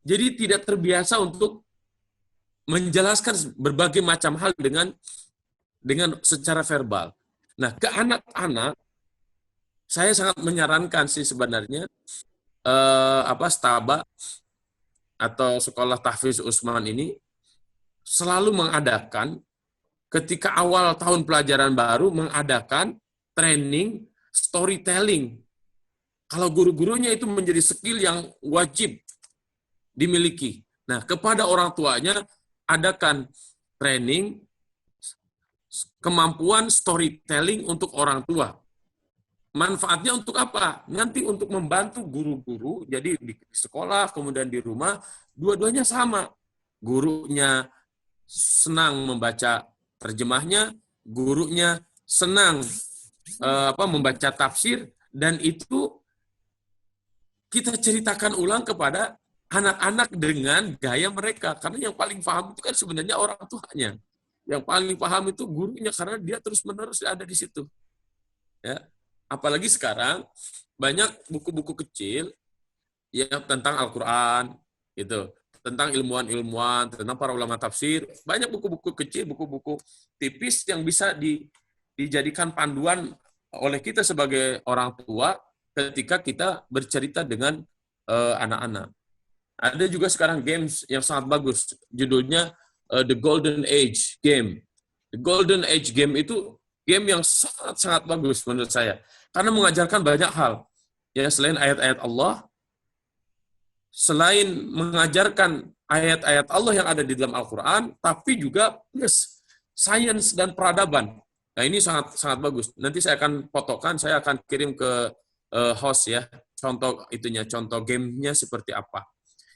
Jadi tidak terbiasa untuk menjelaskan berbagai macam hal dengan secara verbal. Nah, ke anak-anak saya sangat menyarankan sih sebenarnya staba atau sekolah tahfiz Utsman ini selalu mengadakan ketika awal tahun pelajaran baru mengadakan training storytelling. Kalau guru-gurunya itu menjadi skill yang wajib dimiliki. Nah, kepada orang tuanya adakan training kemampuan storytelling untuk orang tua. Manfaatnya untuk apa? Nanti untuk membantu guru-guru, jadi di sekolah, kemudian di rumah, dua-duanya sama. Gurunya senang membaca terjemahnya, gurunya senang membaca tafsir, dan itu kita ceritakan ulang kepada anak-anak dengan gaya mereka. Karena yang paling paham itu kan sebenarnya orang tuanya. Yang paling paham itu gurunya, karena dia terus-menerus ada di situ. Ya. Apalagi sekarang banyak buku-buku kecil yang tentang Al-Quran, gitu, tentang ilmuwan-ilmuwan, tentang para ulama tafsir. Banyak buku-buku kecil, buku-buku tipis yang bisa dijadikan panduan oleh kita sebagai orang tua ketika kita bercerita dengan anak-anak. Ada juga sekarang games yang sangat bagus, judulnya The Golden Age Game. The Golden Age Game itu game yang sangat-sangat bagus menurut saya. Karena mengajarkan banyak hal. Ya, selain ayat-ayat Allah, selain mengajarkan ayat-ayat Allah yang ada di dalam Al-Quran, tapi juga plus sains dan peradaban. Nah, ini sangat sangat bagus. Nanti saya akan fotokan, saya akan kirim ke host ya, contoh itunya, contoh gamenya seperti apa.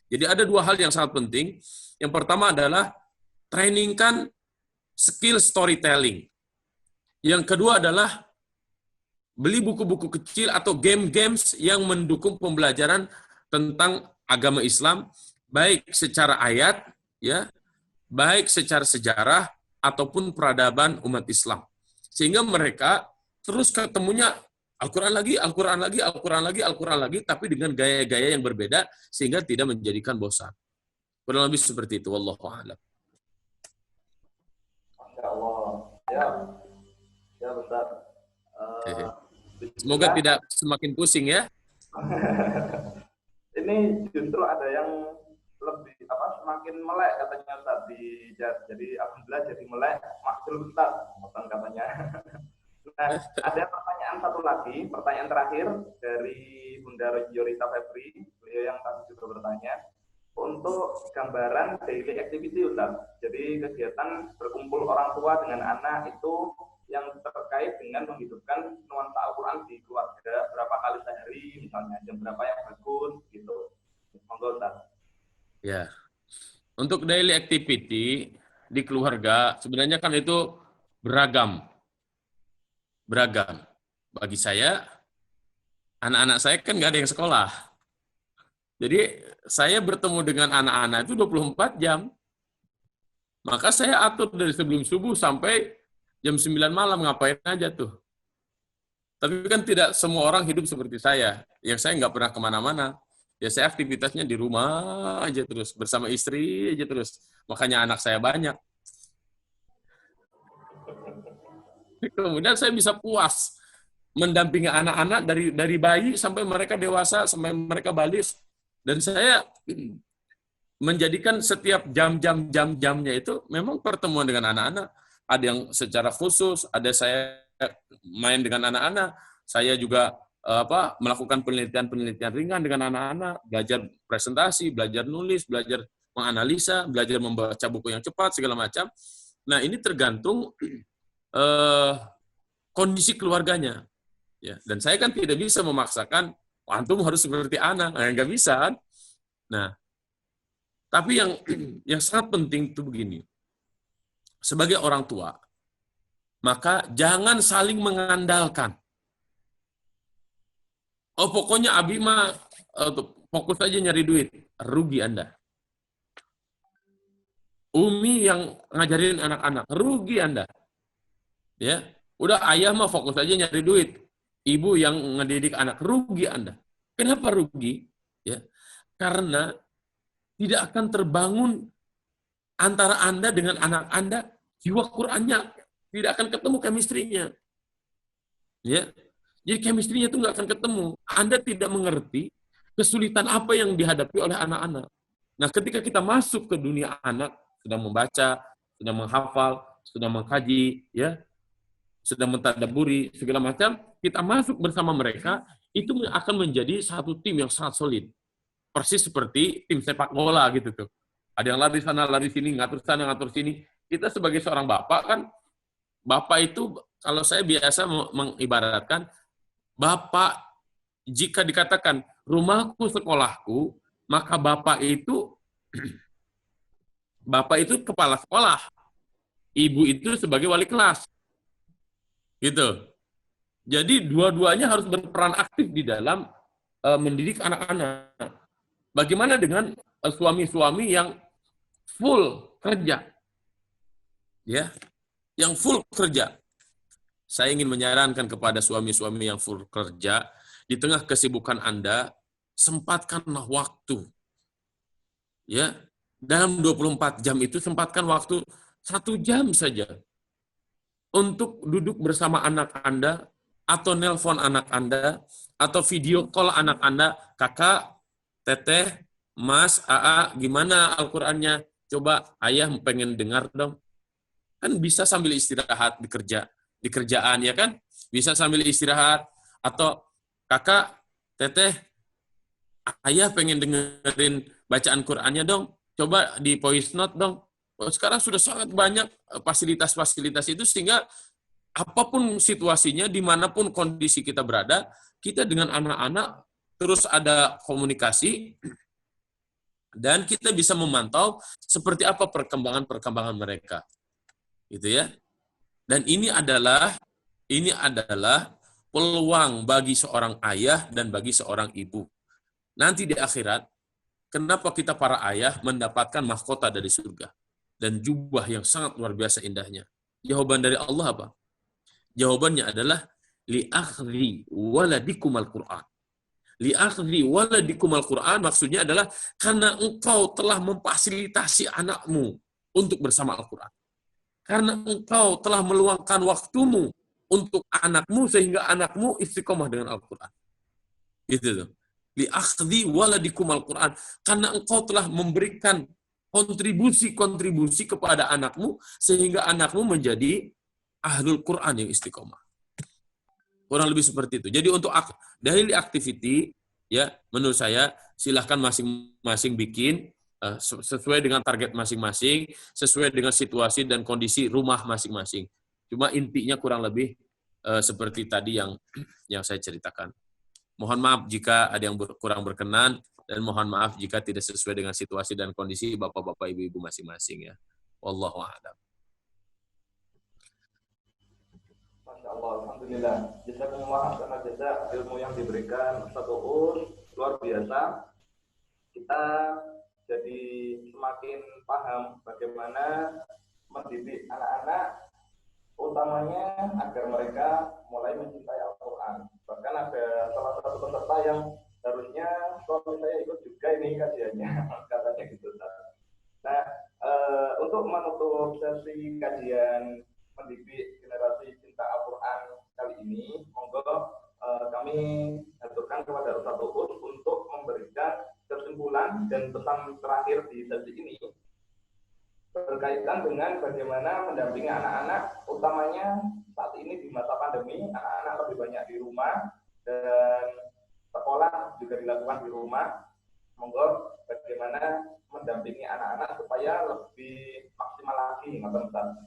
Jadi ada dua hal yang sangat penting. Yang pertama adalah trainingkan skill storytelling. Yang kedua adalah beli buku-buku kecil atau game-games yang mendukung pembelajaran tentang agama Islam, baik secara ayat, ya, baik secara sejarah ataupun peradaban umat Islam. Sehingga mereka terus ketemunya Al-Quran lagi, Al-Quran lagi, Al-Quran lagi, Al-Quran lagi, tapi dengan gaya-gaya yang berbeda sehingga tidak menjadikan bosan. Kurang lebih seperti itu, wallahu a'lam. Masya Allah. Ya Ustaz. Semoga tidak semakin pusing ya. Ini justru ada yang lebih semakin melek katanya Ustaz jadi alhamdulillah jadi melek maksul Ustaz katanya. Nah, ada pertanyaan satu lagi, pertanyaan terakhir dari Bunda Yorita Febri, beliau yang tadi juga bertanya untuk gambaran daily activity Ustaz. Jadi kegiatan berkumpul orang tua dengan anak itu yang terkait dengan menghidupkan nuansa Al-Quran di keluarga, berapa kali sehari misalnya, jam berapa yang bagus, gitu. Monggo, Ustaz. Ya, untuk daily activity di keluarga, sebenarnya kan itu beragam. Bagi saya, anak-anak saya kan nggak ada yang sekolah. Jadi, saya bertemu dengan anak-anak itu 24 jam. Maka saya atur dari sebelum subuh sampai jam 9 malam ngapain aja tuh. Tapi kan tidak semua orang hidup seperti saya. Yang saya nggak pernah kemana-mana. Ya saya aktivitasnya di rumah aja terus. Bersama istri aja terus. Makanya anak saya banyak. Kemudian saya bisa puas mendampingi anak-anak dari bayi sampai mereka dewasa, sampai mereka balik. Dan saya menjadikan setiap jam-jamnya itu memang pertemuan dengan anak-anak. Ada yang secara khusus, ada saya main dengan anak-anak, saya juga melakukan penelitian ringan dengan anak-anak, belajar presentasi, belajar nulis, belajar menganalisa, belajar membaca buku yang cepat, segala macam. Nah, ini tergantung kondisi keluarganya. Ya, dan saya kan tidak bisa memaksakan, antum harus seperti anak, nggak bisa kan? Nah, tapi yang sangat penting itu begini. Sebagai orang tua, maka jangan saling mengandalkan. Oh, pokoknya Abi mah fokus aja nyari duit. Rugi Anda. Umi yang ngajarin anak-anak. Rugi Anda. Ya, udah ayah mah fokus aja nyari duit. Ibu yang ngedidik anak. Rugi Anda. Kenapa rugi? Ya, karena tidak akan terbangun antara Anda dengan anak Anda, jiwa Qur'annya tidak akan ketemu chemistry-nya. Ya. Jadi chemistry-nya itu nggak akan ketemu. Anda tidak mengerti kesulitan apa yang dihadapi oleh anak-anak. Nah, ketika kita masuk ke dunia anak, sedang membaca, sedang menghafal, sedang mengkaji, ya, sedang mentadabburi segala macam, kita masuk bersama mereka, itu akan menjadi satu tim yang sangat solid. Persis seperti tim sepak bola gitu tuh. Ada yang lari sana, lari sini, ngatur sana, ngatur sini. Kita sebagai seorang bapak kan, bapak itu kalau saya biasa mengibaratkan, bapak jika dikatakan rumahku sekolahku, maka bapak itu kepala sekolah, ibu itu sebagai wali kelas, gitu. Jadi dua-duanya harus berperan aktif di dalam mendidik anak-anak. Bagaimana dengan suami-suami yang full kerja, ya, yang full kerja? Saya ingin menyarankan kepada suami-suami yang full kerja, di tengah kesibukan Anda, sempatkanlah waktu. Ya, dalam 24 jam itu sempatkan waktu 1 jam saja untuk duduk bersama anak Anda, atau nelpon anak Anda, atau video call anak Anda, kakak, teteh, mas, AA, gimana Al-Qur'annya? Coba ayah pengen dengar dong. Kan bisa sambil istirahat di kerjaan, ya kan? Bisa sambil istirahat. Atau kakak, teteh, ayah pengen dengerin bacaan Qur'annya dong. Coba di voice note dong. Sekarang sudah sangat banyak fasilitas-fasilitas itu, sehingga apapun situasinya, dimanapun kondisi kita berada, kita dengan anak-anak terus ada komunikasi, dan kita bisa memantau seperti apa perkembangan mereka. Gitu ya. Dan ini adalah peluang bagi seorang ayah dan bagi seorang ibu. Nanti di akhirat, kenapa kita para ayah mendapatkan mahkota dari surga dan jubah yang sangat luar biasa indahnya? Jawaban dari Allah apa? Jawabannya adalah li'akhri waladikumal Qur'an. Li'akhri waladikumal Qur'an maksudnya adalah karena engkau telah memfasilitasi anakmu untuk bersama Al-Qur'an. Karena engkau telah meluangkan waktumu untuk anakmu sehingga anakmu istiqomah dengan Al-Qur'an. Gitu tuh. Li'akhri waladikumal Qur'an. Karena engkau telah memberikan kontribusi kepada anakmu sehingga anakmu menjadi ahlul Quran yang istiqomah. Kurang lebih seperti itu. Jadi untuk daily activity, ya, menurut saya silahkan masing-masing bikin sesuai dengan target masing-masing, sesuai dengan situasi dan kondisi rumah masing-masing. Cuma intinya kurang lebih seperti tadi yang saya ceritakan. Mohon maaf jika ada yang kurang berkenan, dan mohon maaf jika tidak sesuai dengan situasi dan kondisi bapak-bapak, ibu-ibu masing-masing, ya. Wallahu a'lam. Alhamdulillah. Jazakumullah karena jasa ilmu yang diberikan Ustaz Uus luar biasa. Kita jadi semakin paham bagaimana mendidik anak-anak, utamanya agar mereka mulai mencintai Al-Quran. Bahkan ada salah satu peserta yang harusnya suami saya ikut juga ini kajiannya, katanya gitu. Nah, untuk menutup sesi kajian mendidik generasi cinta Al-Quran kali ini, monggo kami aturkan kepada Ustaz Uus untuk memberikan kesimpulan dan pesan terakhir di sesi ini berkaitan dengan bagaimana mendampingi anak-anak, utamanya saat ini di masa pandemi, anak-anak lebih banyak di rumah dan sekolah juga dilakukan di rumah. Monggo bagaimana mendampingi anak-anak supaya lebih maksimal lagi,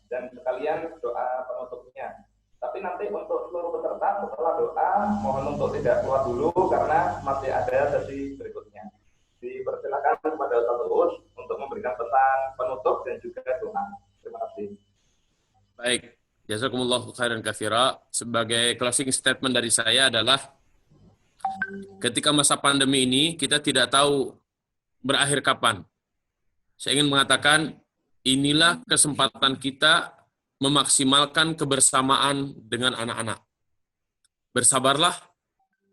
dan sekalian doa penutupnya. Tapi nanti untuk seluruh peserta setelah doa mohon untuk tidak keluar dulu karena masih ada sesi berikutnya. Dipersilakan kepada Ustaz Uus untuk memberikan pesan penutup dan juga doa. Terima kasih. Baik, jazakumullahu khairan katsira. Sebagai closing statement dari saya adalah ketika masa pandemi ini kita tidak tahu berakhir kapan. Saya ingin mengatakan inilah kesempatan kita memaksimalkan kebersamaan dengan anak-anak. Bersabarlah,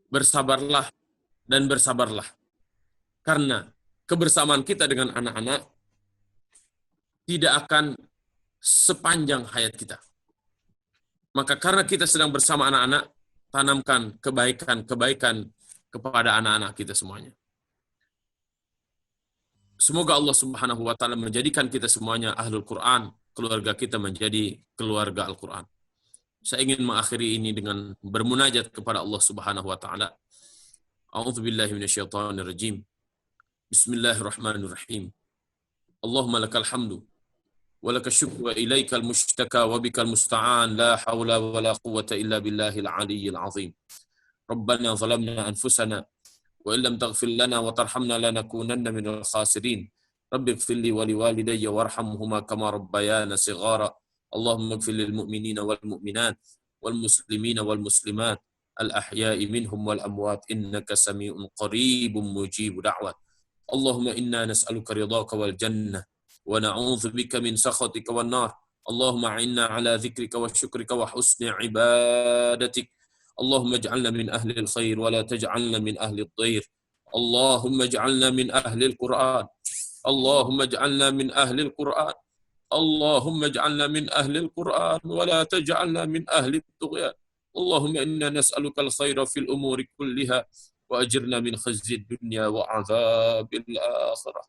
bersabarlah, dan bersabarlah. Karena kebersamaan kita dengan anak-anak tidak akan sepanjang hayat kita. Maka karena kita sedang bersama anak-anak, tanamkan kebaikan-kebaikan kepada anak-anak kita semuanya. Semoga Allah Subhanahu wa taala menjadikan kita semuanya ahlul Quran, keluarga kita menjadi keluarga Al-Quran. Saya ingin mengakhiri ini dengan bermunajat kepada Allah Subhanahu wa taala. A'udzubillahi minasyaitonirrajim. Bismillahirrahmanirrahim. Allahumma lakal hamdu wa lakal syukru wa ilaikal mushtaka wa bikal musta'an la hawla wa la quwwata illa billahil aliyyil azim. Rabbana zalamna anfusana wa illam taghfir lana wa tarhamna lanakunanna minal khasirin. Rabbi ighfir li wa liwalidayya warhamhuma kama rabbayana shighara. Allahumma ighfir lil mu'minina wal mu'minat wal muslimina wal muslimat al ahya'i minhum wal amwat innaka sami'un qaribun mujibu da'wat. Allahumma inna nas'aluka ridhaka wal jannah wa na'udzu bika min sakhatika wan nar. Allahumma inna ala dzikrika wa syukrika wa husni ibadatik. Allahumma ij'alna min ahli al-khair wa la taj'alna min ahli ad-dhair. Allahumma ij'alna min ahli al-Qur'an. Allahumma ij'alna min ahli al-Qur'an. Allahumma ij'alna min ahli al-Qur'an wa la taj'alna min ahli at-tughyan. Allahumma inna nas'aluka al-khaira fil umuri kulliha wa ajirna min khizyi ad-dunya wa 'adzabil akhirah.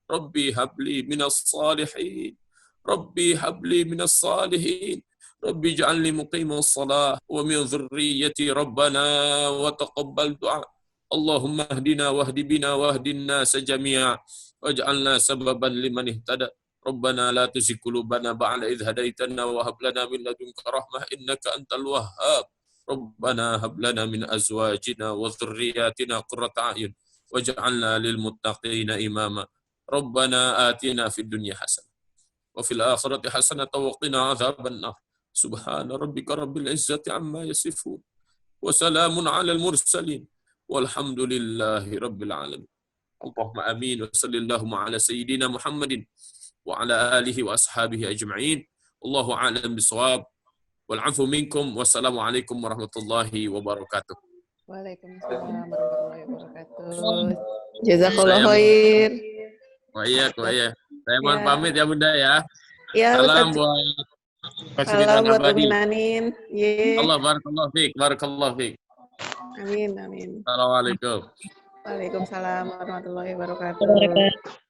Rabbi habli minas salihin. Rabbi habli minas salihin. Rabbi ij'alni muqimas shalah wa min dhurriyyati rabbana wa taqabbal du'a. Allahumma hdina wahdi bina wahdin nas jami'a waj'alna sababan liman ihtada. Rabbana la tuzigh qulubana ba'da idh hadaitana wa hab lana min ladunka rahmah innaka antal wahhab. Rabbana hab lana min azwajina wa dhurriyyatina qurrata a'yun waj'alna lil muttaqina imama. Rabbana atina fid dunya hasanah wa fil akhirati hasanah wa qina adzaban nar. Subhana rabbika rabbil izzati amma yasifun wa salamun alal mursalin walhamdulillahi rabbil alamin. Allahumma amin wa sallallahu ala sayyidina Muhammadin wa ala alihi wa ashabihi ajma'in. Allahu a'lam bisawab. Wal 'afu minkum. Wassalamu alaikum warahmatullahi wabarakatuh. Waalaikumsalam warahmatullahi wabarakatuh. Jazakallah khair. Wa iya. Saya mohon pamit ya Bunda ya. Ya, Salam Ustaz. buat Salam buat abadi. Umi Nanin. Ye. Allah barakallahu fiik. Barakallahu fiik. Amin, amin. Assalamualaikum. Waalaikumsalam warahmatullahi wabarakatuh.